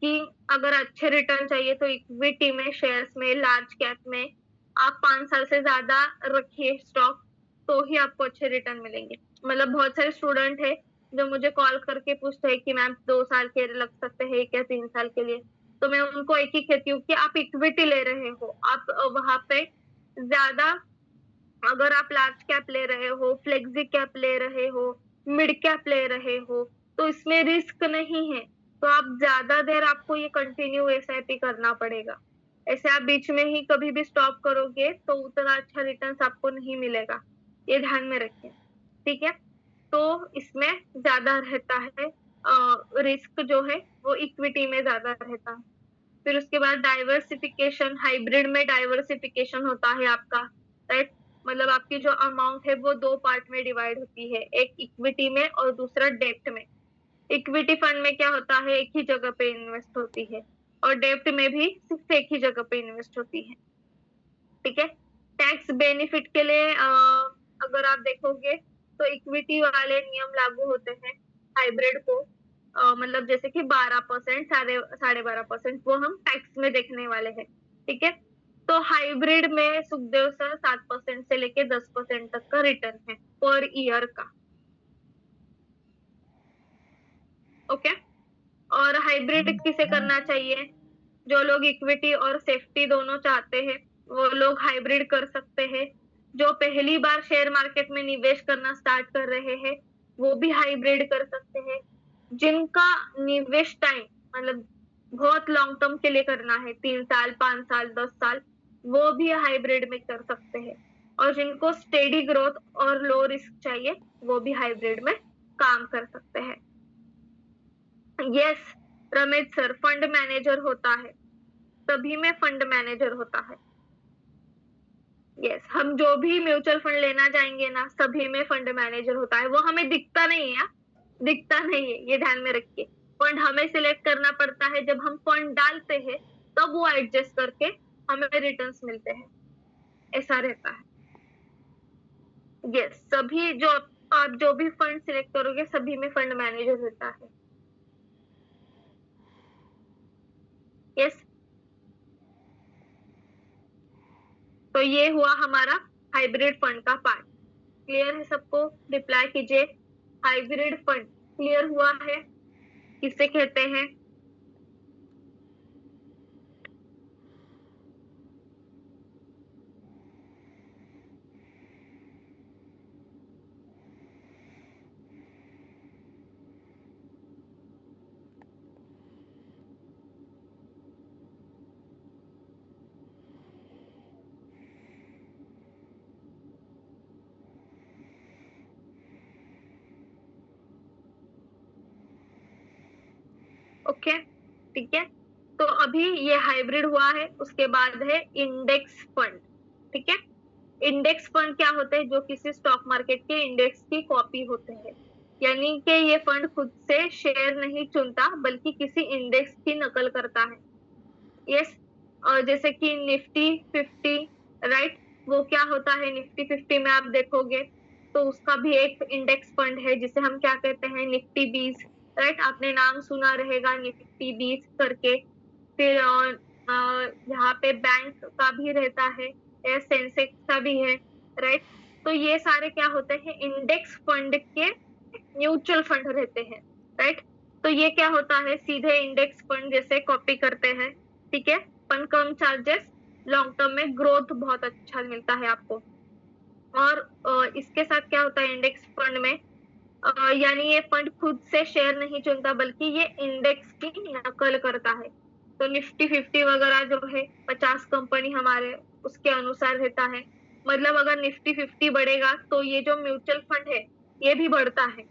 कि अगर अच्छे रिटर्न चाहिए तो इक्विटी में, शेयर्स में, लार्ज कैप में आप 5 साल से ज्यादा रखिए स्टॉक, तो ही आपको अच्छे रिटर्न मिलेंगे। मतलब बहुत सारे स्टूडेंट है जो मुझे कॉल करके पूछते हैं कि मैम 2 साल के लग सकते हैं क्या 3 साल के लिए? तो मैं उनको एक ही कहती हूँ कि आप इक्विटी ले रहे हो, आप वहां पे ज्यादा, अगर आप लार्ज कैप ले रहे हो, फ्लेक्सी कैप ले रहे हो, मिड कैप ले रहे हो, तो इसमें रिस्क नहीं है, तो आप ज्यादा देर आपको ये कंटिन्यू एसआईपी करना पड़ेगा। ऐसे आप बीच में ही कभी भी स्टॉप करोगे तो उतना अच्छा रिटर्न आपको नहीं मिलेगा, ये ध्यान में रखिए। ठीक है। तो इसमें ज्यादा रहता है रिस्क जो है वो इक्विटी में ज्यादा रहता है। फिर उसके बाद डाइवर्सिफिकेशन, हाइब्रिड में डाइवर्सिफिकेशन होता है आपका, राइट। मतलब आपकी जो अमाउंट है वो 2 पार्ट में डिवाइड होती है, एक इक्विटी में और दूसरा डेप्ट में। इक्विटी फंड में क्या होता है, एक ही जगह पे इन्वेस्ट होती है, और डेप्ट में भी सिर्फ एक ही जगह पे इन्वेस्ट होती है। ठीक है। टैक्स बेनिफिट के लिए अगर आप देखोगे तो इक्विटी वाले नियम लागू होते हैं हाइब्रिड को, मतलब जैसे कि 12%, साढ़े 12%, वो हम टैक्स में देखने वाले हैं। ठीक है। तो हाइब्रिड में सुखदेव सर 7% से लेके 10% तक का रिटर्न है पर ईयर का। ओके। और हाइब्रिड किसे करना चाहिए? जो लोग इक्विटी और सेफ्टी दोनों चाहते हैं वो लोग हाइब्रिड कर सकते हैं। जो पहली बार शेयर मार्केट में निवेश करना स्टार्ट कर रहे हैं वो भी हाइब्रिड कर सकते हैं। जिनका निवेश टाइम मतलब बहुत लॉन्ग टर्म के लिए करना है, 3 साल, 5 साल, 10 साल, वो भी हाइब्रिड में कर सकते हैं। और जिनको स्टेडी ग्रोथ और लो रिस्क चाहिए वो भी हाइब्रिड में काम कर सकते हैं। Yes, Ramesh sir, fund manager होता है, सभी में फंड मैनेजर होता है। यस, हम जो भी म्यूचुअल फंड लेना जाएंगे ना, सभी में फंड मैनेजर होता है। वो हमें दिखता नहीं है, दिखता नहीं है, ये ध्यान में रखिए। फंड हमें सिलेक्ट करना पड़ता है, जब हम फंड डालते हैं तब वो एडजस्ट करके हमें रिटर्न्स मिलते हैं, ऐसा रहता है। यस, सभी जो आप जो भी फंड सिलेक्ट करोगे सभी में फंड मैनेजर होता है। यस। तो ये हुआ हमारा हाइब्रिड फंड का पार्ट। क्लियर है सबको? रिप्लाई कीजिए। हाइब्रिड फंड क्लियर हुआ है? किसे कहते हैं? ठीक है। तो अभी ये हाइब्रिड हुआ है, उसके बाद है इंडेक्स फंड। ठीक है। इंडेक्स फंड क्या होते हैं? जो किसी स्टॉक मार्केट के इंडेक्स की कॉपी होते हैं, यानी कि ये फंड खुद से शेयर नहीं चुनता बल्कि किसी इंडेक्स की नकल करता है। यस। और जैसे कि निफ्टी 50, राइट, वो क्या होता है? निफ्टी 50 में आप देखोगे तो उसका भी एक इंडेक्स फंड है जिसे हम क्या कहते हैं? निफ्टी 20। राइट, आपने नाम सुना रहेगा निफ्टी 20 करके। फिर यहाँ पे बैंक का भी रहता है, या सेंसेक्स का भी है। राइट। तो ये सारे क्या होते हैं? इंडेक्स फंड के म्यूचुअल फंड रहते हैं। राइट। तो ये क्या होता है? सीधे इंडेक्स फंड जैसे कॉपी करते हैं। ठीक है। फंड कम चार्जेस, लॉन्ग टर्म में ग्रोथ बहुत अच्छा मिलता है आपको। और इसके साथ क्या होता है इंडेक्स फंड में? यानी ये फंड खुद से शेयर नहीं चुनता बल्कि ये इंडेक्स की नकल करता है। तो निफ्टी 50 वगैरह जो है 50 कंपनी हमारे उसके अनुसार रहता है। मतलब अगर निफ्टी 50 बढ़ेगा तो ये जो म्यूचुअल फंड है ये भी बढ़ता है,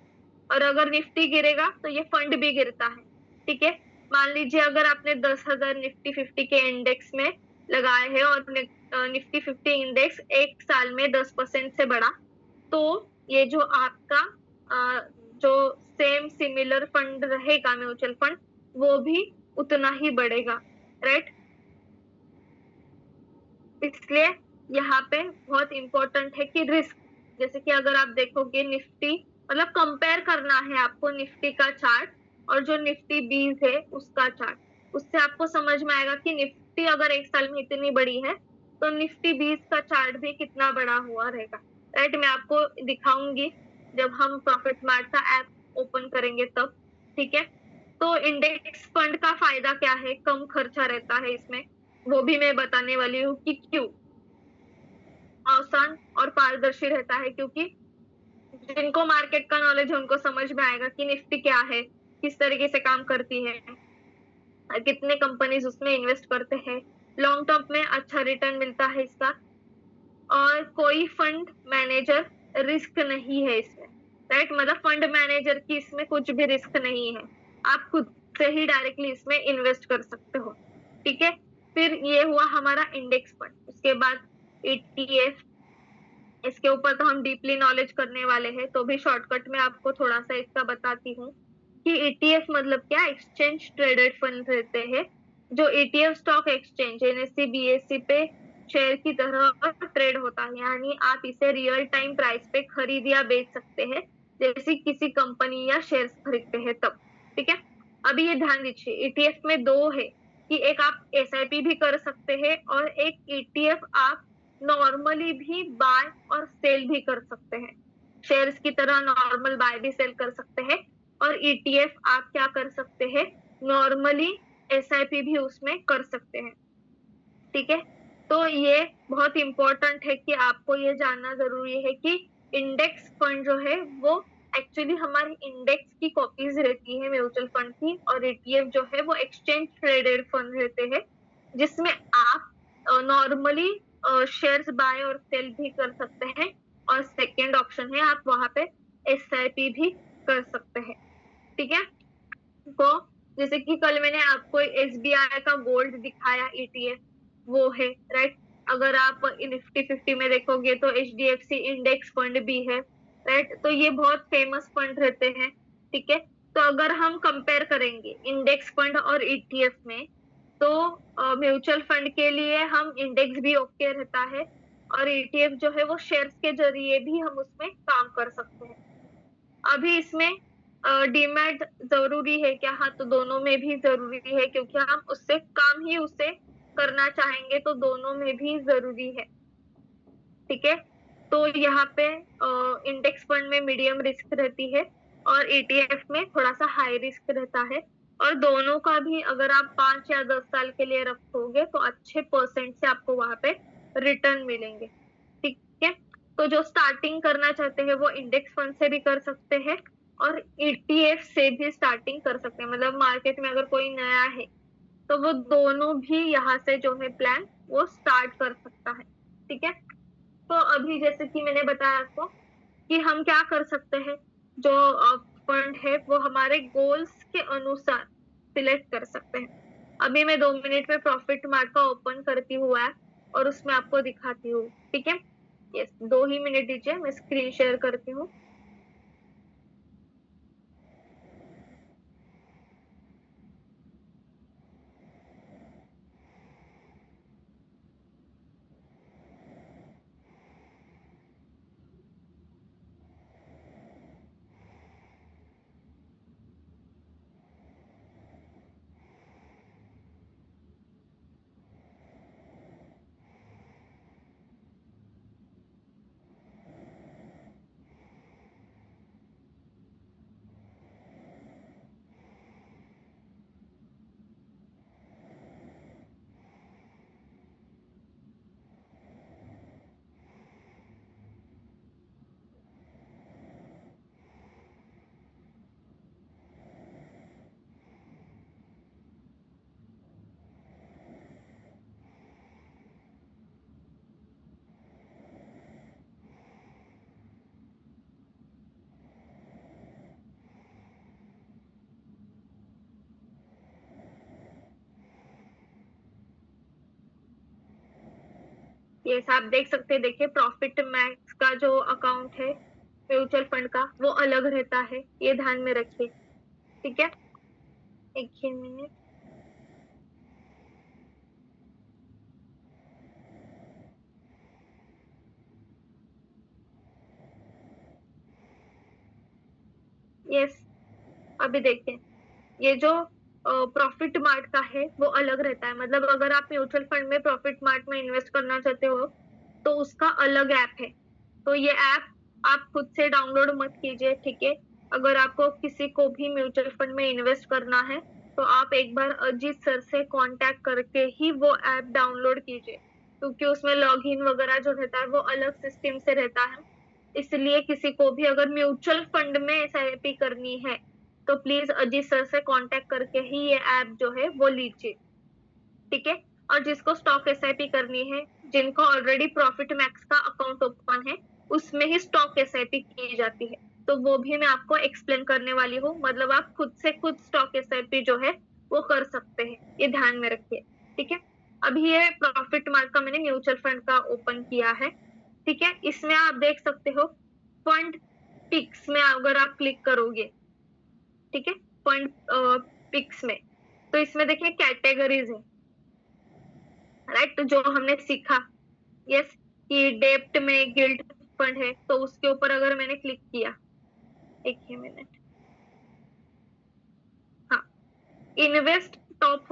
और अगर निफ्टी गिरेगा तो ये फंड भी गिरता है। ठीक है। मान लीजिए अगर आपने 10,000 निफ्टी 50 के इंडेक्स में लगाए हैं और निफ्टी 50 इंडेक्स एक साल में 10% से बढ़ा, तो ये जो आपका जो सेम सिमिलर फंड रहेगा म्यूचुअल फंड, वो भी उतना ही बढ़ेगा। राइट। इसलिए यहाँ पे बहुत इंपॉर्टेंट है कि रिस्क, जैसे कि अगर आप देखोगे निफ्टी, मतलब कंपेयर करना है आपको निफ्टी का चार्ट और जो निफ्टी 20 है उसका चार्ट। उससे आपको समझ में आएगा कि निफ्टी अगर एक साल में इतनी बड़ी है तो निफ्टी 20 का चार्ट भी कितना बड़ा हुआ रहेगा। राइट। मैं आपको दिखाऊंगी जब हम प्रॉफिट स्मार्ट का ऐप ओपन करेंगे तब। ठीक है। तो इंडेक्स फंड का फायदा क्या है? कम खर्चा रहता है इसमें, वो भी मैं बताने वाली हूँ कि क्यों। आसान और पारदर्शी रहता है, क्योंकि जिनको मार्केट का नॉलेज है उनको समझ में आएगा कि निफ्टी क्या है, किस तरीके से काम करती है, कितने कंपनीज उसमें इन्वेस्ट करते हैं, लॉन्ग टर्म में अच्छा रिटर्न मिलता है इसका। और कोई फंड मैनेजर रिस्क नहीं है इसमें। राइट। मतलब फंड मैनेजर की इसमें कुछ भी रिस्क नहीं है, आप खुद से ही डायरेक्टली इसमें इन्वेस्ट कर सकते हो। ठीक है। फिर ये हुआ हमारा इंडेक्स फंड। उसके बाद ETF, इसके ऊपर तो हम डीपली नॉलेज करने वाले हैं, तो भी शॉर्टकट में आपको थोड़ा सा इसका बताती हूँ कि ETF मतलब क्या? एक्सचेंज ट्रेडेड फंड रहते हैं, जो ETF stock exchange NSE BSE पे शेयर की तरह ट्रेड होता है, यानी आप इसे रियल टाइम प्राइस पे खरीद या बेच सकते हैं, जैसे किसी कंपनी या शेयर खरीदते हैं तब। ठीक है। अभी ये ध्यान दीजिए, ETF में दो है कि एक आप SIP भी कर सकते हैं और एक ETF आप नॉर्मली भी बाय और सेल भी कर सकते हैं। शेयर्स की तरह नॉर्मल बाय भी सेल कर सकते हैं। और ETF आप क्या कर सकते हैं? नॉर्मली SIP भी उसमें कर सकते हैं। ठीक है। तो ये बहुत इंपॉर्टेंट है कि आपको ये जानना जरूरी है कि इंडेक्स फंड जो है वो एक्चुअली हमारी इंडेक्स की कॉपीज रहती है म्यूचुअल फंड की, और ETF जो है वो एक्सचेंज ट्रेडेड फंड रहते हैं, जिसमें आप नॉर्मली शेयर्स बाय और सेल भी कर सकते हैं, और सेकेंड ऑप्शन है आप वहां पे SIP भी कर सकते हैं। ठीक है। तो जैसे कि कल मैंने आपको SBI का गोल्ड दिखाया ETF, वो है। राइट। अगर आप निफ्टी 50 में देखोगे तो HDFC इंडेक्स फंड भी है। राइट। तो ये बहुत फेमस फंड रहते हैं। ठीक है। तो अगर हम कंपेयर करेंगे इंडेक्स फंड और ETF में, तो म्यूचुअल फंड के लिए हम इंडेक्स भी ओके रहता है, और ETF जो है वो शेयर्स के जरिए भी हम उसमें काम कर सकते हैं। अभी इसमें डीमैट जरूरी है क्या? हाँ, तो दोनों में भी जरूरी है, क्योंकि हम उससे काम ही उससे करना चाहेंगे, तो दोनों में भी जरूरी है। ठीक है। तो यहाँ पे इंडेक्स फंड में मीडियम रिस्क रहती है और ETF में थोड़ा सा हाई रिस्क रहता है, और दोनों का भी अगर आप 5 या 10 साल के लिए रखोगे तो अच्छे परसेंट से आपको वहां पे रिटर्न मिलेंगे। ठीक है। तो जो स्टार्टिंग करना चाहते हैं वो इंडेक्स फंड से भी कर सकते हैं और ETF से भी स्टार्टिंग कर सकते हैं। मतलब मार्केट में अगर कोई नया है तो वो दोनों भी यहाँ से जो है प्लान वो स्टार्ट कर सकता है। ठीक है। तो अभी जैसे कि मैंने बताया आपको कि हम क्या कर सकते हैं, जो फंड है वो हमारे गोल्स के अनुसार सिलेक्ट कर सकते हैं। अभी मैं 2 मिनट में प्रॉफिट मार्ट का ओपन करती हूँ ऐप और उसमें आपको दिखाती हूँ, ठीक है। यस, 2 ही मिनट दीजिए, मैं स्क्रीन शेयर करती हूँ। यस, आप देख सकते हैं, देखिए प्रॉफिट मैक्स का जो अकाउंट है म्यूचुअल फंड का वो अलग रहता है, ये ध्यान में रखिए, ठीक है। एक ही मिनट। यस, अभी देखिए, ये जो प्रॉफिट मार्ट का है वो अलग रहता है। मतलब अगर आप म्यूचुअल फंड में प्रॉफिट मार्ट में इन्वेस्ट करना चाहते हो तो उसका अलग ऐप है। तो ये ऐप आप खुद से डाउनलोड मत कीजिए, ठीक है। अगर आपको किसी को भी म्यूचुअल फंड में इन्वेस्ट करना है तो आप एक बार अजीत सर से कांटेक्ट करके ही वो ऐप डाउनलोड कीजिए, क्योंकि उसमें लॉगिन वगैरह जो रहता है वो अलग सिस्टम से रहता है। इसलिए किसी को भी अगर म्यूचुअल फंड में एसआईपी करनी है तो प्लीज अजीत सर से कांटेक्ट करके ही ये ऐप जो है वो लीजिए, ठीक है। और जिसको स्टॉक एसआईपी करनी है, जिनको ऑलरेडी प्रॉफिट मैक्स का अकाउंट ओपन है, उसमें ही स्टॉक एसआईपी की जाती है, तो वो भी मैं आपको एक्सप्लेन करने वाली हूँ। मतलब आप खुद से खुद स्टॉक एसआईपी जो है वो कर सकते हैं, ये ध्यान में रखिए, ठीक है। अभी ये प्रॉफिट मार्क का मैंने म्यूचुअल फंड का ओपन किया है, ठीक है। इसमें आप देख सकते हो फंड पिक्स में अगर आप क्लिक करोगे, ठीक है, फंड पिक्स में, तो इसमें देखिए कैटेगरीज है, राइट। तो जो हमने सीखा, यस, कि डेप्ट में गिल्ट फंड है, तो उसके ऊपर अगर मैंने क्लिक किया, एक ही मिनट, हाँ, इन्वेस्ट टॉप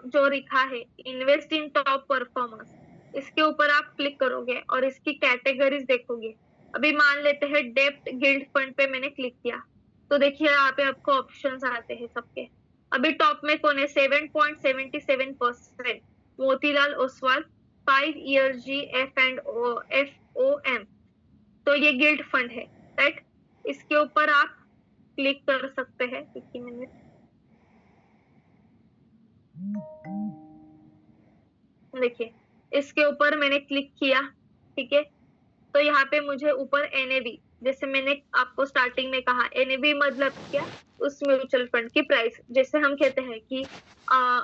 जो लिखा है, इन्वेस्ट इन टॉप परफॉर्मर्स, इसके ऊपर आप क्लिक करोगे और इसकी कैटेगरीज देखोगे। अभी मान लेते हैं डेप्ट गिल्ड फंड पे मैंने क्लिक किया, तो देखिए यहाँ पे आपको ऑप्शंस आते हैं सबके। अभी टॉप में कौन है? 7.77%, मोतीलाल ओसवाल, 5 ईयर जी F&O तो ये गिल्ड फंड है, राइट। इसके ऊपर आप क्लिक कर सकते हैं, एक ही मिनट, देखिए इसके ऊपर मैंने क्लिक किया, ठीक है। तो यहाँ पे मुझे ऊपर एनएवी, जैसे मैंने आपको स्टार्टिंग में कहा, एनएवी मतलब क्या? उस म्यूचुअल फंड की प्राइस, जैसे हम कहते हैं कि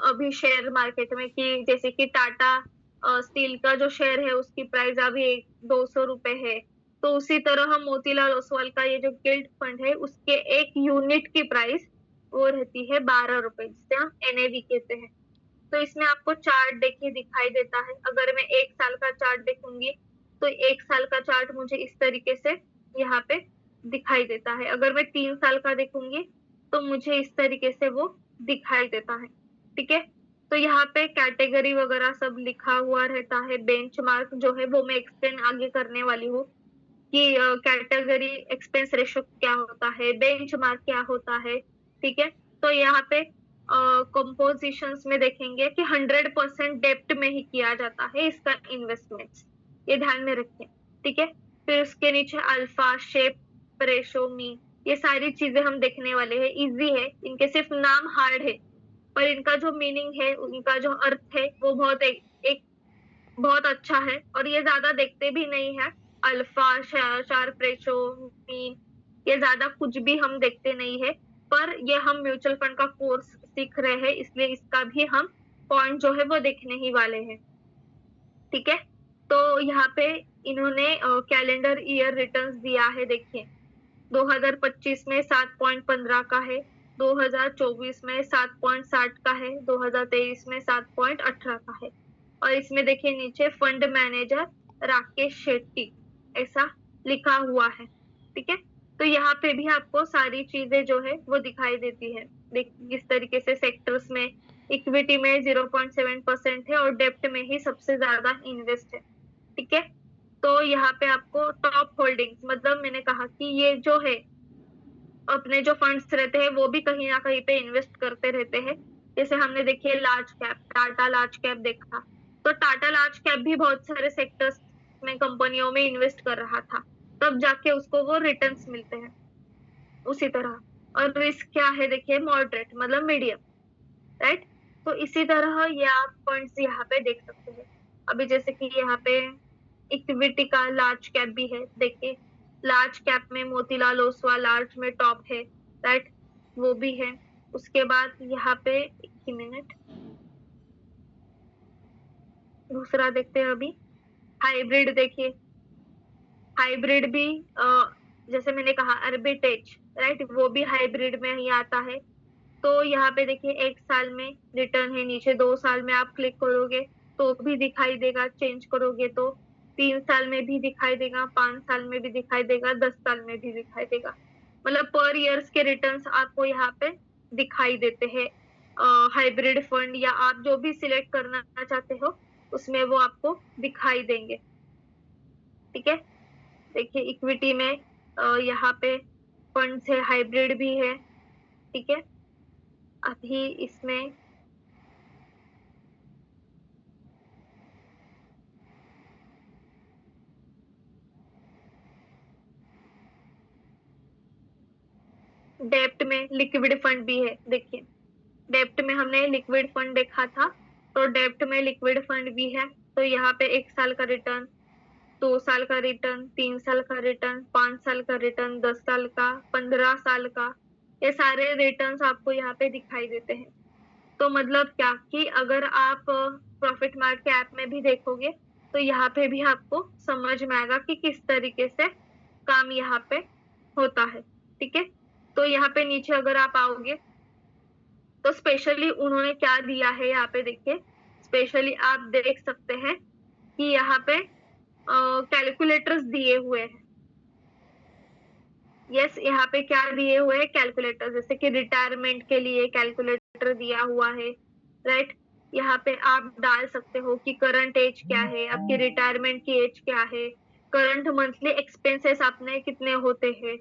अभी शेयर मार्केट में कि जैसे कि टाटा स्टील का जो शेयर है उसकी प्राइस अभी 200 रुपए है, तो उसी तरह हम मोतीलाल ओसवाल का ये जो गिल्ड फंड है उसके एक यूनिट की प्राइस वो रहती है 12 रुपए, जिसे हम एनएवी कहते हैं। तो इसमें आपको चार्ट देखिए दिखाई देता है। अगर मैं 1 साल का चार्ट देखूंगी तो 1 साल का चार्ट मुझे इस तरीके से यहाँ पे दिखाई देता है। अगर मैं 3 साल का देखूंगी तो मुझे इस तरीके से वो दिखाई देता है, ठीक है। तो यहाँ पे कैटेगरी वगैरह सब लिखा हुआ रहता है। बेंचमार्क जो है वो मैं एक्सप्लेन आगे करने वाली हूँ कि कैटेगरी एक्सपेंस रेशो क्या होता है, बेंचमार्क क्या होता है, ठीक है। तो यहाँ पे कंपोजिशंस में देखेंगे कि 100% डेप्ट में ही किया जाता है इसका इन्वेस्टमेंट, ये ध्यान में रखें, ठीक है। फिर उसके नीचे अल्फा, शेप रेशो, मीन, ये सारी चीजें हम देखने वाले हैं। इजी है, इनके सिर्फ नाम हार्ड है, पर इनका जो मीनिंग है, उनका जो अर्थ है वो बहुत एक बहुत अच्छा है, और ये ज्यादा देखते भी नहीं है। अल्फा, शार्प रेशो, मीन, ये ज्यादा कुछ भी हम देखते नहीं है। पर ये हम म्यूचुअल फंड का कोर्स सीख रहे हैं, इसलिए इसका भी हम पॉइंट जो है वो देखने ही वाले हैं। ठीक है, तो यहाँ पे इन्होंने कैलेंडर ईयर रिटर्न्स दिया है। देखिए 2025 में 7.15 का है, 2024 में 7.60 का है, 2023 में 7.18 का है। और इसमें देखिए नीचे फंड मैनेजर राकेश शेट्टी ऐसा लिखा हुआ है। ठीक है, तो यहाँ पे भी आपको सारी चीजें जो है वो दिखाई देती है। देख किस तरीके से सेक्टर्स में इक्विटी में 0.7% है और डेप्ट में ही सबसे ज्यादा इन्वेस्ट है। ठीक है, तो यहाँ पे आपको टॉप होल्डिंग्स, मतलब मैंने कहा कि ये जो है अपने जो फंड्स रहते हैं वो भी कहीं ना कहीं पे इन्वेस्ट करते रहते हैं। जैसे हमने देखिए large cap, Tata large cap देखा, तो टाटा लार्ज कैप भी बहुत सारे सेक्टर्स में कंपनियों में इन्वेस्ट कर रहा था, तब जाके उसको वो रिटर्न्स मिलते हैं। उसी तरह और रिस्क क्या है, देखिए मॉडरेट मतलब मीडियम, राइट। तो इसी तरह ये आप फंड्स यहाँ पे देख सकते हैं। अभी जैसे कि यहाँ पे इक्विटी का लार्ज कैप भी है, देखिए लार्ज कैप में मोतीलाल ओसवाल लार्ज में टॉप है, राइट, वो भी है। उसके बाद यहाँ पे एक ही मिनट, दूसरा देखते हैं अभी हाइब्रिड। देखिए हाइब्रिड भी जैसे मैंने कहा आर्बिटेज, राइट, वो भी हाइब्रिड में ही आता है। तो यहाँ पे देखिए 1 साल में रिटर्न है, नीचे 2 साल में आप क्लिक करोगे तो भी दिखाई देगा, चेंज करोगे तो 3 साल में भी दिखाई देगा, 5 साल में भी दिखाई देगा, 10 साल में भी दिखाई देगा। मतलब पर ईयर्स के रिटर्न्स आपको यहाँ पे दिखाई देते हैं। हाइब्रिड फंड या आप जो भी सिलेक्ट करना चाहते हो उसमें वो आपको दिखाई देंगे। ठीक है, देखिए इक्विटी में यहाँ पे फंड्स है, हाइब्रिड भी है। ठीक है, अभी इसमें डेप्ट में लिक्विड फंड भी है। देखिए डेप्ट में हमने लिक्विड फंड देखा था, तो डेप्ट में लिक्विड फंड भी है। तो यहाँ पे 1 साल का रिटर्न, 2 साल का रिटर्न, 3 साल का रिटर्न, 5 साल का रिटर्न, 10 साल का, 15 साल का, ये सारे रिटर्न्स आपको यहाँ पे दिखाई देते हैं। तो मतलब क्या कि अगर आप प्रॉफिट मार्ट के ऐप में भी देखोगे तो यहाँ पे भी आपको समझ में आएगा कि किस तरीके से काम यहाँ पे होता है। ठीक है, तो यहाँ पे नीचे अगर आप आओगे तो स्पेशली उन्होंने क्या दिया है यहाँ पे देखिए, स्पेशली आप देख सकते हैं कि यहाँ पे कैलकुलेटर्स दिए हुए हैं। यस, यहाँ पे क्या दिए हुए हैं, कैलकुलेटर, जैसे कि रिटायरमेंट के लिए कैलकुलेटर दिया हुआ है, राइट। यहाँ पे आप डाल सकते हो कि करंट एज क्या है, आपकी रिटायरमेंट की एज क्या है, करंट मंथली एक्सपेंसेस आपने कितने होते हैं,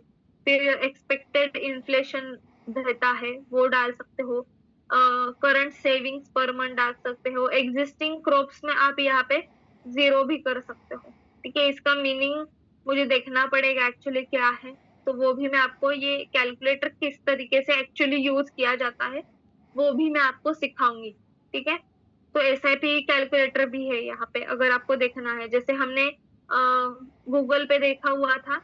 फिर एक्सपेक्टेड इन्फ्लेशन रहता है वो डाल सकते हो, करंट सेविंग्स पर मंथ डाल सकते हो, एग्जिस्टिंग क्रॉप्स में आप यहाँ पे 0 भी कर सकते हो। ठीक है, इसका मीनिंग मुझे देखना पड़ेगा एक्चुअली क्या है, तो वो भी मैं आपको, ये कैलकुलेटर किस तरीके से एक्चुअली यूज किया जाता है वो भी मैं आपको सिखाऊंगी। ठीक है, तो एसआईपी कैलकुलेटर भी है यहाँ पे अगर आपको देखना है, जैसे हमने गूगल पे देखा हुआ था,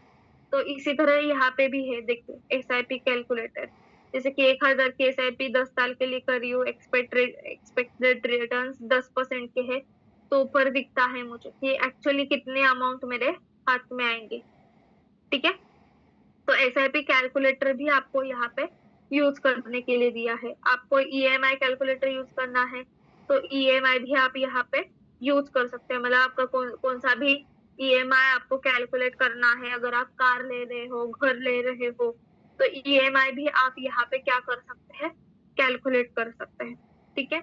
तो इसी तरह यहाँ पे भी है। देखिए एसआईपी कैलकुलेटर, जैसे कि 1,000 की एसआईपी 10 साल के लिए करी हो, एक्सपेक्टेड रिटर्न 10% के है, तो ऊपर दिखता है मुझे कि एक्चुअली कितने अमाउंट मेरे हाथ में आएंगे। ठीक है, तो एसआईपी कैलकुलेटर भी आपको यहाँ पे यूज करने के लिए दिया है। आपको ईएमआई कैलकुलेटर यूज करना है तो ईएमआई भी आप यहाँ पे यूज कर सकते हैं, मतलब आपका कौन सा भी ईएमआई आपको कैलकुलेट करना है। अगर आप कार ले रहे हो, घर ले रहे हो, तो ईएमआई भी आप यहाँ पे क्या कर सकते हैं, कैलकुलेट कर सकते हैं। ठीक है,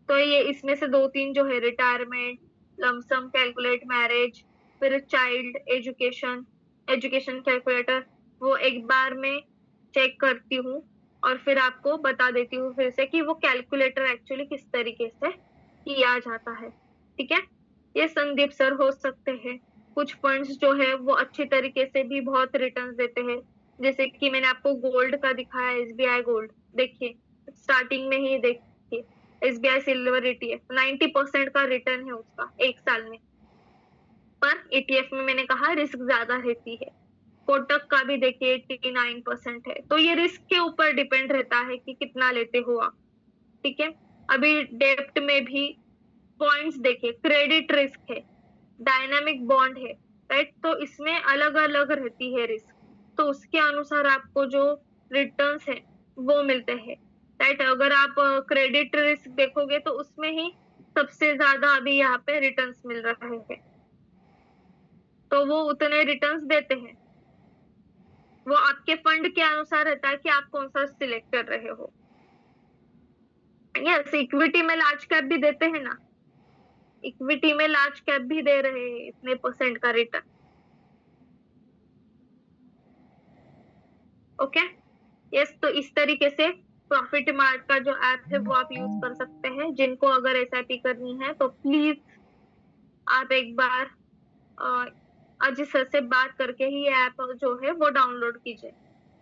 तो ये इसमें से 2-3 जो है, रिटायरमेंट, लमसम कैलकुलेट, मैरिज, फिर चाइल्ड एजुकेशन, एजुकेशन कैलकुलेटर, वो एक बार में चेक करती हूँ और फिर आपको बता देती हूँ फिर से कि वो कैलकुलेटर एक्चुअली किस तरीके से किया जाता है। ठीक है, ये संदीप सर हो सकते हैं। कुछ फंड्स जो है वो अच्छी तरीके से भी बहुत रिटर्न देते हैं, जैसे कि मैंने आपको गोल्ड का दिखाया, एसबीआई गोल्ड। देखिए स्टार्टिंग में ही देखिए एसबीआई सिल्वर ईटीएफ 90% का रिटर्न है उसका 1 साल में, पर ईटीएफ में मैंने कहा रिस्क ज्यादा रहती है। कोटक का भी देखिए 89% है। तो ये रिस्क के ऊपर डिपेंड रहता है कि कितना लेते हो आप, ठीक है। अभी डेप्ट में भी पॉइंट्स देखिए, क्रेडिट रिस्क है, डायनामिक बॉन्ड है, राइट। तो इसमें अलग अलग रहती है रिस्क, तो उसके अनुसार आपको जो रिटर्न्स है वो मिलते हैं, राइट। अगर आप क्रेडिट रिस्क देखोगे तो उसमें ही सबसे ज्यादा अभी यहाँ पे रिटर्न्स मिल रहे हैं, तो वो उतने रिटर्न्स देते हैं। वो आपके फंड के अनुसार रहता है कि आप कौन सा सिलेक्ट कर रहे हो। यस, इक्विटी में लार्ज कैप भी देते हैं ना, इक्विटी में लार्ज कैप भी दे रहे हैं इतने परसेंट का रिटर्न। Okay, yes. तो इस तरीके से प्रॉफिट मार्ट का जो ऐप है वो आप यूज कर सकते हैं। जिनको अगर एसआईपी करनी है तो प्लीज आप एक बार अजय सर से बात करके ही ऐप जो है वो डाउनलोड कीजिए।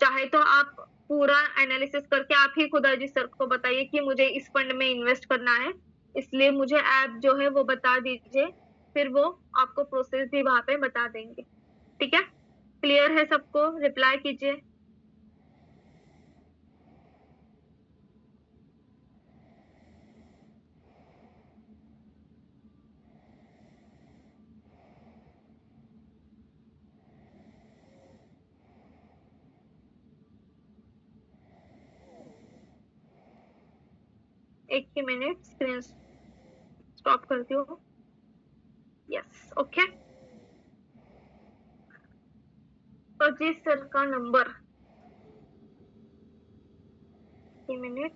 चाहे तो आप पूरा एनालिसिस करके आप ही खुद अजय सर को बताइए कि मुझे इस फंड में इन्वेस्ट करना है, इसलिए मुझे ऐप जो है वो बता दीजिए, फिर वो आपको प्रोसेस भी वहां पे बता देंगे। ठीक है, क्लियर है सबको? रिप्लाई कीजिए। एक ही मिनट, स्क्रीन स्टॉप करती हूँ। Yes, okay. तो जी सर का नंबर, एक मिनट।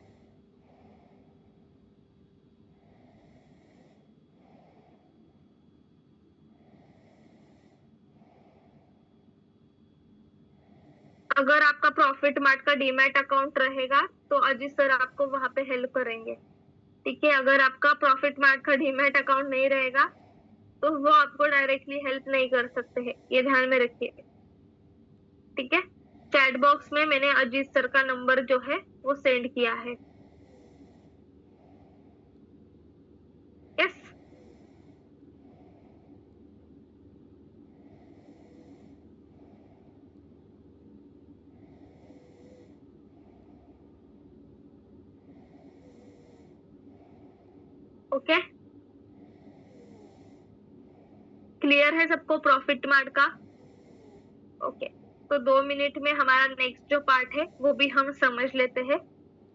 अगर आपका प्रॉफिट मार्ट का डीमैट अकाउंट रहेगा तो अजीत सर आपको वहां पे हेल्प करेंगे, ठीक है। अगर आपका प्रॉफिट मार्ट का डीमैट अकाउंट नहीं रहेगा तो वो आपको डायरेक्टली हेल्प नहीं कर सकते हैं, ये ध्यान में रखिए, ठीक है। चैट बॉक्स में मैंने अजीत सर का नंबर जो है वो सेंड किया है। Yes, okay. क्लियर है सबको प्रॉफिट मार्ट का? ओके, तो 2 मिनट में हमारा नेक्स्ट जो पार्ट है वो भी हम समझ लेते हैं।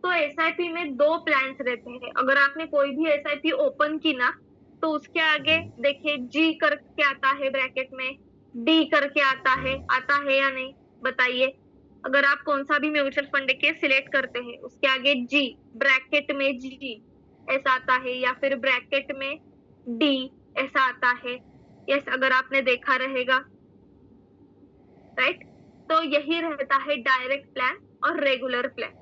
तो एसआईपी में दो प्लान्स रहते हैं। अगर आपने कोई भी एसआईपी ओपन की ना तो उसके आगे देखिए जी करके आता है ब्रैकेट में, डी करके आता है या नहीं बताइए। अगर आप कौन सा भी म्यूचुअल फंड के सिलेक्ट करते हैं उसके आगे जी, ब्रैकेट में जी ऐसा आता है, या फिर ब्रैकेट में डी ऐसा आता है। यस, अगर आपने देखा रहेगा, राइट। तो यही रहता है डायरेक्ट प्लान और रेगुलर प्लान।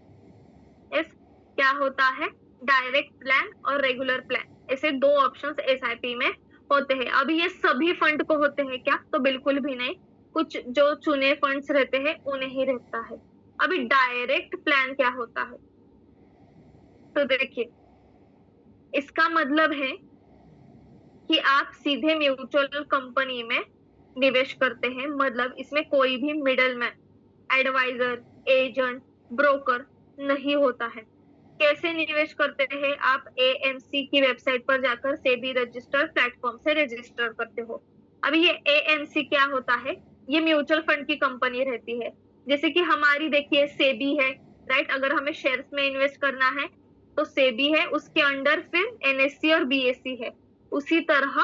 यस, क्या होता है? डायरेक्ट प्लान और रेगुलर प्लान, ऐसे दो ऑप्शंस एसआईपी में होते हैं। अभी ये सभी फंड को होते हैं क्या? तो बिल्कुल भी नहीं, कुछ जो चुने फंड्स रहते हैं उन्हें ही रहता है। अभी डायरेक्ट प्लान क्या होता है? तो देखिए, इसका मतलब है कि आप सीधे म्यूचुअल कंपनी में निवेश करते हैं, मतलब इसमें कोई भी middle man, adviser, agent, broker नहीं होता है। कैसे निवेश करते हैं? आप एएमसी की वेबसाइट पर जाकर सेबी रजिस्टर्ड प्लेटफॉर्म से रजिस्टर करते हो। अभी ये एएमसी क्या होता है? ये म्यूचुअल फंड की कंपनी रहती है, जैसे कि हमारी देखिए सेबी है, राइट। अगर हमें शेयर्स में इन्वेस्ट करना है तो सेबी है, उसके अंडर फिर एनएससी और बीएससी है। उसी तरह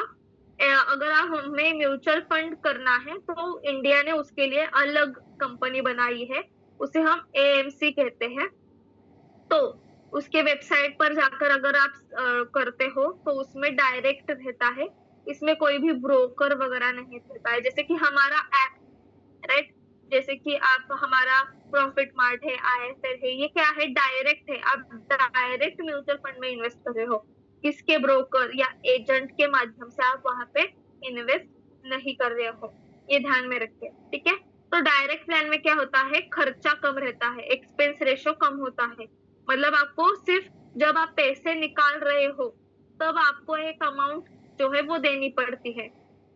अगर आप हमें म्यूचुअल फंड करना है तो इंडिया ने उसके लिए अलग कंपनी बनाई है, उसे हम एएमसी कहते हैं। तो उसके वेबसाइट पर जाकर अगर आप करते हो तो उसमें डायरेक्ट रहता है, इसमें कोई भी ब्रोकर वगैरह नहीं रहता है, जैसे कि हमारा ऐप, राइट। जैसे कि आप हमारा प्रॉफिट मार्ट है, आईएसएल है, ये क्या है? डायरेक्ट है। आप डायरेक्ट म्यूचुअल फंड में इन्वेस्ट कर रहे हो, किसके ब्रोकर या एजेंट के माध्यम से आप वहां पे इन्वेस्ट नहीं कर रहे हो, ये ध्यान में रखिए, ठीक है। तो डायरेक्ट प्लान में क्या होता है? खर्चा कम रहता है, एक्सपेंस रेशो कम होता है। मतलब आपको सिर्फ जब आप पैसे निकाल रहे हो तब आपको एक अमाउंट जो है वो देनी पड़ती है,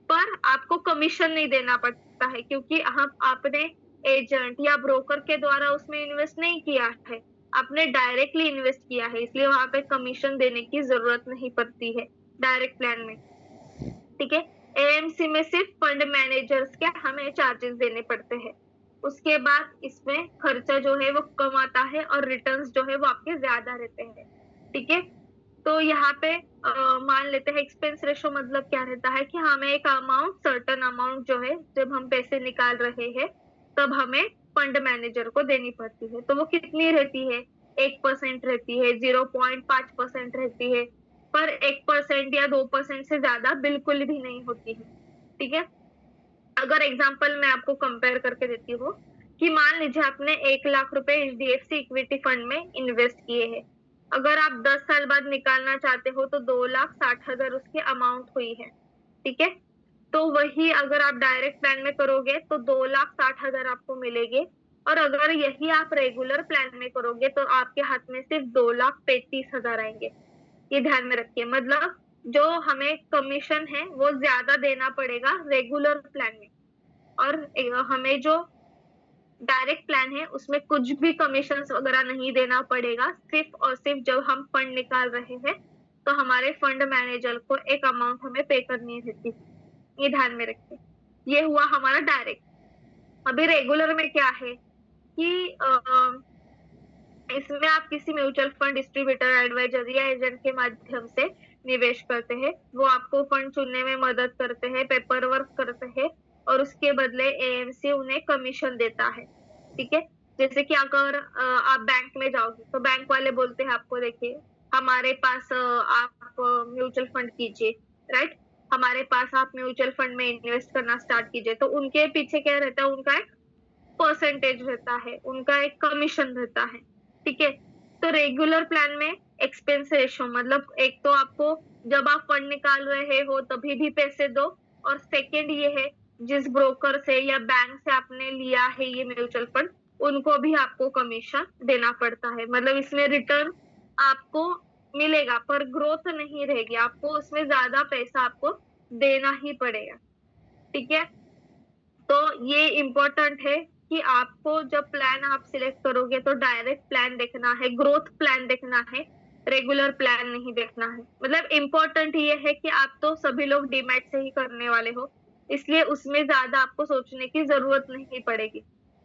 पर आपको कमीशन नहीं देना पड़ता सकता है, क्योंकि हम आपने एजेंट या ब्रोकर के द्वारा उसमें इन्वेस्ट नहीं किया है, आपने डायरेक्टली इन्वेस्ट किया है, इसलिए वहां पे कमीशन देने की जरूरत नहीं पड़ती है डायरेक्ट प्लान में। ठीक है। एएमसी में सिर्फ फंड मैनेजर्स के हमें चार्जेस देने पड़ते हैं। उसके बाद इसमें खर्चा जो है वो कम आता है और रिटर्न्स जो है वो आपके ज्यादा रहते हैं। ठीक है। तो यहाँ पे मान लेते हैं एक्सपेंस रेशो मतलब क्या रहता है कि हमें एक अमाउंट, सर्टन अमाउंट जो है जब हम पैसे निकाल रहे हैं तब हमें फंड मैनेजर को देनी पड़ती है। तो वो कितनी रहती है? 1% रहती है, 0.5% रहती है, पर 1% या 2% से ज्यादा बिल्कुल भी नहीं होती है। ठीक है। अगर एग्जाम्पल मैं आपको कंपेयर करके देती हूँ कि मान लीजिए आपने 1 लाख रुपए एचडीएफसी इक्विटी फंड में इन्वेस्ट किए हैं, अगर आप 10 साल बाद निकालना चाहते हो तो 2,60,000 उसकी अमाउंट हुई है। ठीक है। तो वही अगर आप डायरेक्ट प्लान में करोगे तो 2,60,000 आपको मिलेंगे, और अगर यही आप रेगुलर प्लान में करोगे तो आपके हाथ में सिर्फ 2,35,000 आएंगे। ये ध्यान में रखिए, मतलब जो हमें कमीशन है वो ज्यादा देना पड़ेगा रेगुलर प्लान में, और हमें जो डायरेक्ट प्लान है उसमें कुछ भी कमीशन वगैरह नहीं देना पड़ेगा। सिर्फ और सिर्फ जब हम फंड निकाल रहे हैं तो हमारे फंड मैनेजर को एक अमाउंट हमें पे करनी रहती है। ये ध्यान में रखिए। ये हुआ हमारा डायरेक्ट। अभी रेगुलर में क्या है कि इसमें आप किसी म्यूचुअल फंड डिस्ट्रीब्यूटर, एडवाइजर या एजेंट के माध्यम से निवेश करते हैं। वो आपको फंड चुनने में मदद करते हैं, पेपर वर्क करते हैं, और उसके बदले एएमसी उन्हें कमीशन देता है। ठीक है। जैसे कि अगर आप बैंक में जाओगे तो बैंक वाले बोलते हैं आपको, देखिए हमारे पास आप म्यूचुअल फंड कीजिए, राइट, हमारे पास आप म्यूचुअल फंड में इन्वेस्ट करना स्टार्ट कीजिए। तो उनके पीछे क्या रहता है? उनका एक परसेंटेज रहता है, उनका एक कमीशन रहता है। ठीक है। तो रेगुलर प्लान में एक्सपेंस रेशो मतलब एक तो आपको जब आप फंड निकाल रहे हो तभी भी पैसे दो, और सेकंड ये है जिस ब्रोकर से या बैंक से आपने लिया है ये म्यूचुअल फंड, उनको भी आपको कमीशन देना पड़ता है। मतलब इसमें रिटर्न आपको मिलेगा पर ग्रोथ नहीं रहेगी, आपको उसमें ज्यादा पैसा आपको देना ही पड़ेगा। ठीक है। तो ये इम्पोर्टेंट है कि आपको जब प्लान आप सिलेक्ट करोगे तो डायरेक्ट प्लान देखना है, ग्रोथ प्लान देखना है, रेगुलर प्लान नहीं देखना है। मतलब इम्पोर्टेंट ये है कि आप तो सभी लोग डीमैट से ही करने वाले हो, इसलिए उसमें ज्यादा आपको सोचने की जरूरत नहीं पड़ेगी,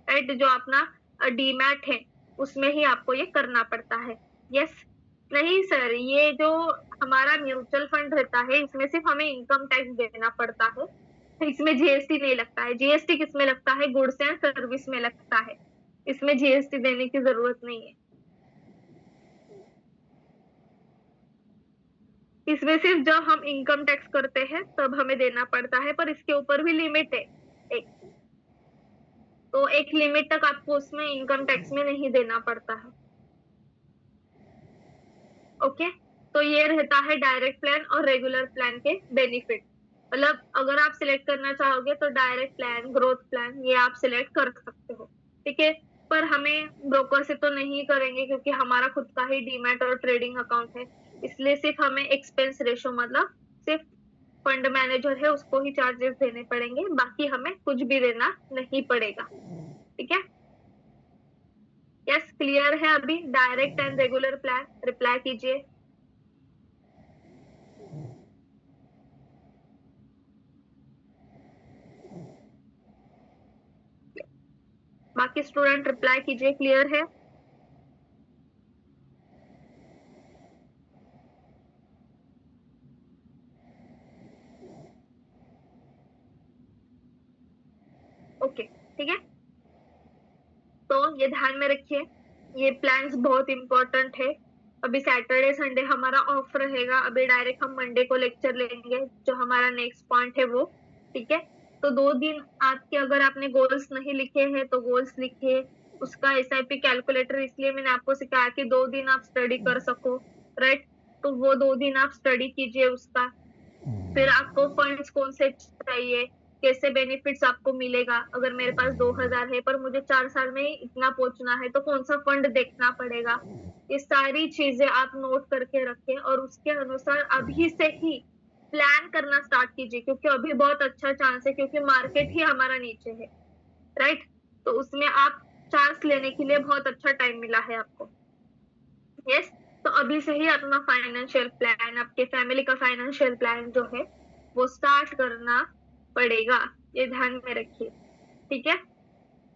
राइट। जो अपना डीमैट है उसमें ही आपको ये करना पड़ता है। यस। नहीं सर, ये जो हमारा म्यूचुअल फंड रहता है इसमें सिर्फ हमें इनकम टैक्स देना पड़ता है, इसमें जीएसटी नहीं लगता है। जीएसटी किस में लगता है? गुड्स एंड सर्विस में लगता है, इसमें जीएसटी देने की जरूरत नहीं है। इसमें सिर्फ जब हम इनकम टैक्स करते हैं तब हमें देना पड़ता है, पर इसके ऊपर भी लिमिट है एक, तो एक लिमिट तक आपको उसमें इनकम टैक्स में नहीं देना पड़ता है। ओके। तो ये रहता है डायरेक्ट प्लान और रेगुलर प्लान के बेनिफिट। मतलब अगर आप सिलेक्ट करना चाहोगे तो डायरेक्ट प्लान, ग्रोथ प्लान, ये आप सिलेक्ट कर सकते हो। ठीक है। पर हमें ब्रोकर से तो नहीं करेंगे क्योंकि हमारा खुद का ही डीमैट और ट्रेडिंग अकाउंट है, इसलिए सिर्फ हमें एक्सपेंस रेशो मतलब सिर्फ फंड मैनेजर है उसको ही चार्जेस देने पड़ेंगे, बाकी हमें कुछ भी देना नहीं पड़ेगा। ठीक है। यस, क्लियर है अभी direct and regular plan? Reply कीजिए। बाकी स्टूडेंट रिप्लाई कीजिए, क्लियर है? ओके। ठीक है। तो ये ध्यान में रखिए, ये प्लान्स बहुत इंपॉर्टेंट है। अभी सैटरडे संडे हमारा ऑफ रहेगा, अभी डायरेक्ट हम मंडे को लेक्चर लेंगे जो हमारा नेक्स्ट पॉइंट है वो। ठीक है। तो 2 दिन आपके, अगर आपने गोल्स नहीं लिखे हैं तो गोल्स लिखिए। उसका एसआईपी कैलकुलेटर इसलिए मैंने आपको सिखाया कि 2 दिन आप स्टडी कर सको, राइट। तो वो 2 दिन आप स्टडी कीजिए उसका। फिर आपको फंड्स कौन से चाहिए, कैसे बेनिफिट्स आपको मिलेगा। अगर मेरे पास 2,000 है पर मुझे 4 साल में इतना पहुंचना है तो कौन सा फंड देखना पड़ेगा। ये सारी चीजें आप नोट करके रखें और उसके अनुसार अभी से ही प्लान करना स्टार्ट कीजिए, क्योंकि अभी बहुत अच्छा चांस है, क्योंकि मार्केट ही हमारा नीचे है, राइट। तो उसमें आप चांस लेने के लिए बहुत अच्छा टाइम मिला है आपको। यस, तो अभी से ही अपना फाइनेंशियल प्लान, आपके फैमिली का फाइनेंशियल प्लान जो है वो स्टार्ट करना पड़ेगा, ये ध्यान में रखिए, ठीक है।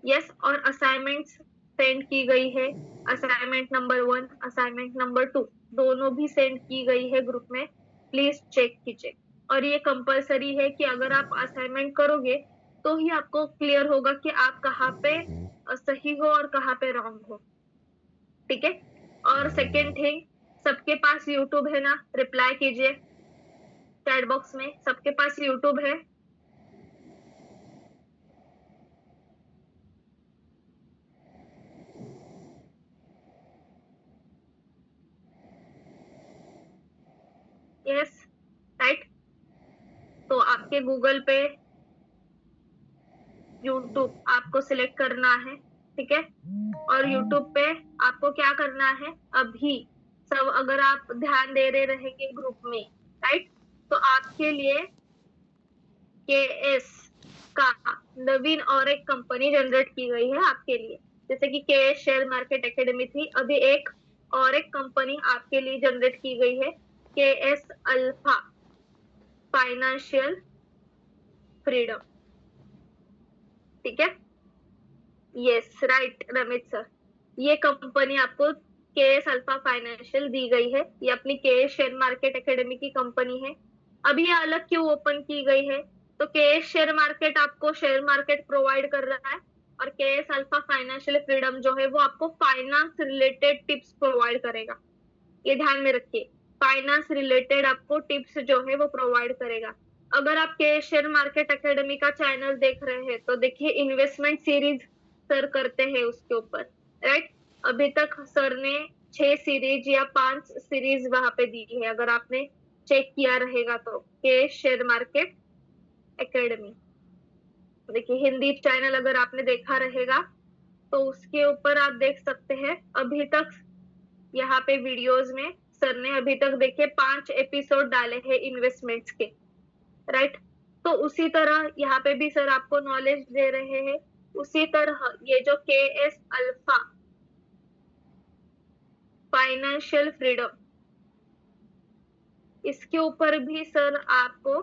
यस, और असाइनमेंट्स सेंड की गई है, असाइनमेंट नंबर 1, असाइनमेंट नंबर 2 दोनों भी सेंड की गई है ग्रुप में, प्लीज चेक कीजिए। और ये कंपलसरी है कि अगर आप असाइनमेंट करोगे तो ही आपको क्लियर होगा कि आप कहाँ पे सही हो और कहाँ पे रॉन्ग हो, ठीक है। और सेकेंड थिंग, सबके पास यूट्यूब है ना, रिप्लाई कीजिए चैट बॉक्स में, सबके पास यूट्यूब है। Yes, right. तो आपके गूगल पे यूट्यूब आपको सिलेक्ट करना है, ठीक है। और यूट्यूब पे आपको क्या करना है, अभी सब अगर आप ध्यान दे रहे रहेंगे ग्रुप में, राइट, तो आपके लिए केएस का नवीन और एक कंपनी जनरेट की गई है आपके लिए। जैसे कि केएस शेयर मार्केट एकेडमी थी, अभी एक और एक कंपनी आपके लिए जनरेट की गई है, केएस अल्फा फाइनेंशियल फ्रीडम, ठीक है। यस, राइट रमेश सर, ये कंपनी आपको केएस अल्फा फाइनेंशियल दी गई है, ये अपनी केएस शेयर मार्केट एकेडमी की कंपनी है। अभी ये अलग क्यों ओपन की गई है, तो केएस शेयर मार्केट आपको शेयर मार्केट प्रोवाइड कर रहा है, और केएस अल्फा फाइनेंशियल फ्रीडम जो है वो आपको फाइनेंस रिलेटेड टिप्स प्रोवाइड करेगा, ये ध्यान में रखिए। फाइनेंस रिलेटेड आपको टिप्स जो है वो प्रोवाइड करेगा। अगर आप केएस शेयर मार्केट एकेडमी का चैनल देख रहे हैं तो देखिए इन्वेस्टमेंट सीरीज सर करते हैं उसके ऊपर, राइट। अभी तक सर ने 6 सीरीज या 5 सीरीज वहां पे दी है, अगर आपने चेक किया रहेगा तो, केएस शेयर मार्केट एकेडमी। देखिए हिंदी चैनल अगर आपने देखा रहेगा तो उसके ऊपर आप देख सकते हैं, अभी तक यहाँ पे वीडियोस में सर ने अभी तक देखिए 5 एपिसोड डाले हैं इन्वेस्टमेंट्स के, राइट। तो उसी तरह यहाँ पे भी सर आपको नॉलेज दे रहे हैं। उसी तरह ये जो केएस अल्फा फाइनेंशियल फ्रीडम, इसके ऊपर भी सर आपको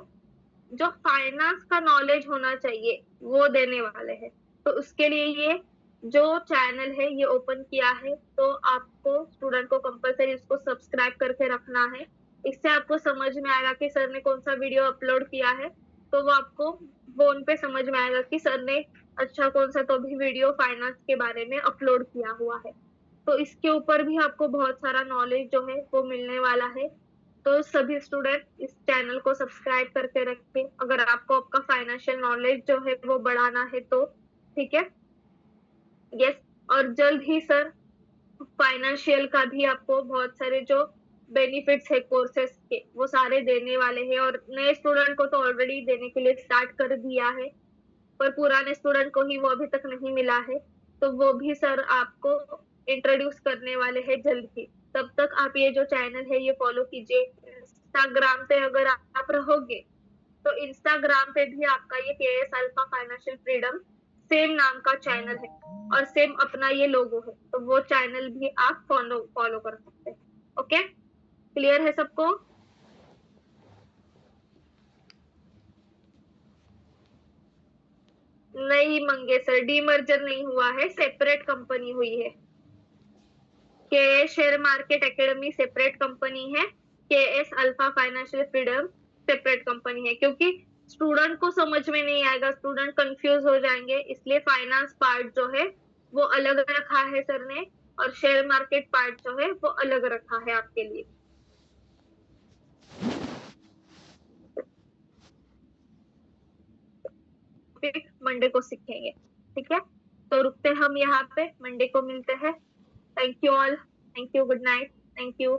जो फाइनेंस का नॉलेज होना चाहिए वो देने वाले हैं। तो उसके लिए ये जो चैनल है ये ओपन किया है, तो आपको स्टूडेंट को कंपलसरी उसको सब्सक्राइब करके रखना है। इससे आपको समझ में आएगा कि सर ने कौन सा वीडियो अपलोड किया है, तो वो आपको फोन पे समझ में आएगा कि सर ने अच्छा कौन सा तो भी वीडियो फाइनेंस के बारे में अपलोड किया हुआ है। तो इसके ऊपर भी आपको बहुत सारा नॉलेज जो है वो मिलने वाला है। तो सभी स्टूडेंट इस चैनल को सब्सक्राइब करके रखें, अगर आपको आपका फाइनेंशियल नॉलेज जो है वो बढ़ाना है तो, ठीक है। यस, और जल्द ही सर फाइनेंशियल का भी आपको बहुत सारे जो बेनिफिट्स है कोर्सेस के वो सारे देने वाले हैं, और नए स्टूडेंट को तो ऑलरेडी देने के लिए स्टार्ट कर दिया है, पर पुराने स्टूडेंट को ही वो अभी तक नहीं मिला है, तो वो भी सर आपको इंट्रोड्यूस करने वाले हैं जल्द ही। तब तक आप ये जो चैनल है ये फॉलो कीजिए। इंस्टाग्राम पे अगर आप रहोगे तो इंस्टाग्राम पे भी आपका ये KS Alpha Financial Freedom same नाम का चैनल है, और सेम अपना ये लोगो है, तो वो चैनल भी आप फॉलो फॉलो कर सकते हैं। ओके, क्लियर है सबको? नहीं मंगे सर, डीमर्जर नहीं हुआ है, सेपरेट कंपनी हुई है। के share market academy separate company है, के S alpha Financial freedom separate company है, क्योंकि स्टूडेंट को समझ में नहीं आएगा, स्टूडेंट कंफ्यूज हो जाएंगे, इसलिए फाइनेंस पार्ट जो है वो अलग रखा है सर ने, और शेयर मार्केट पार्ट जो है वो अलग रखा है आपके लिए। फिर मंडे को सीखेंगे, ठीक है। तो रुकते हम यहाँ पे, मंडे को मिलते हैं। Thank you all, thank you, good night, thank you.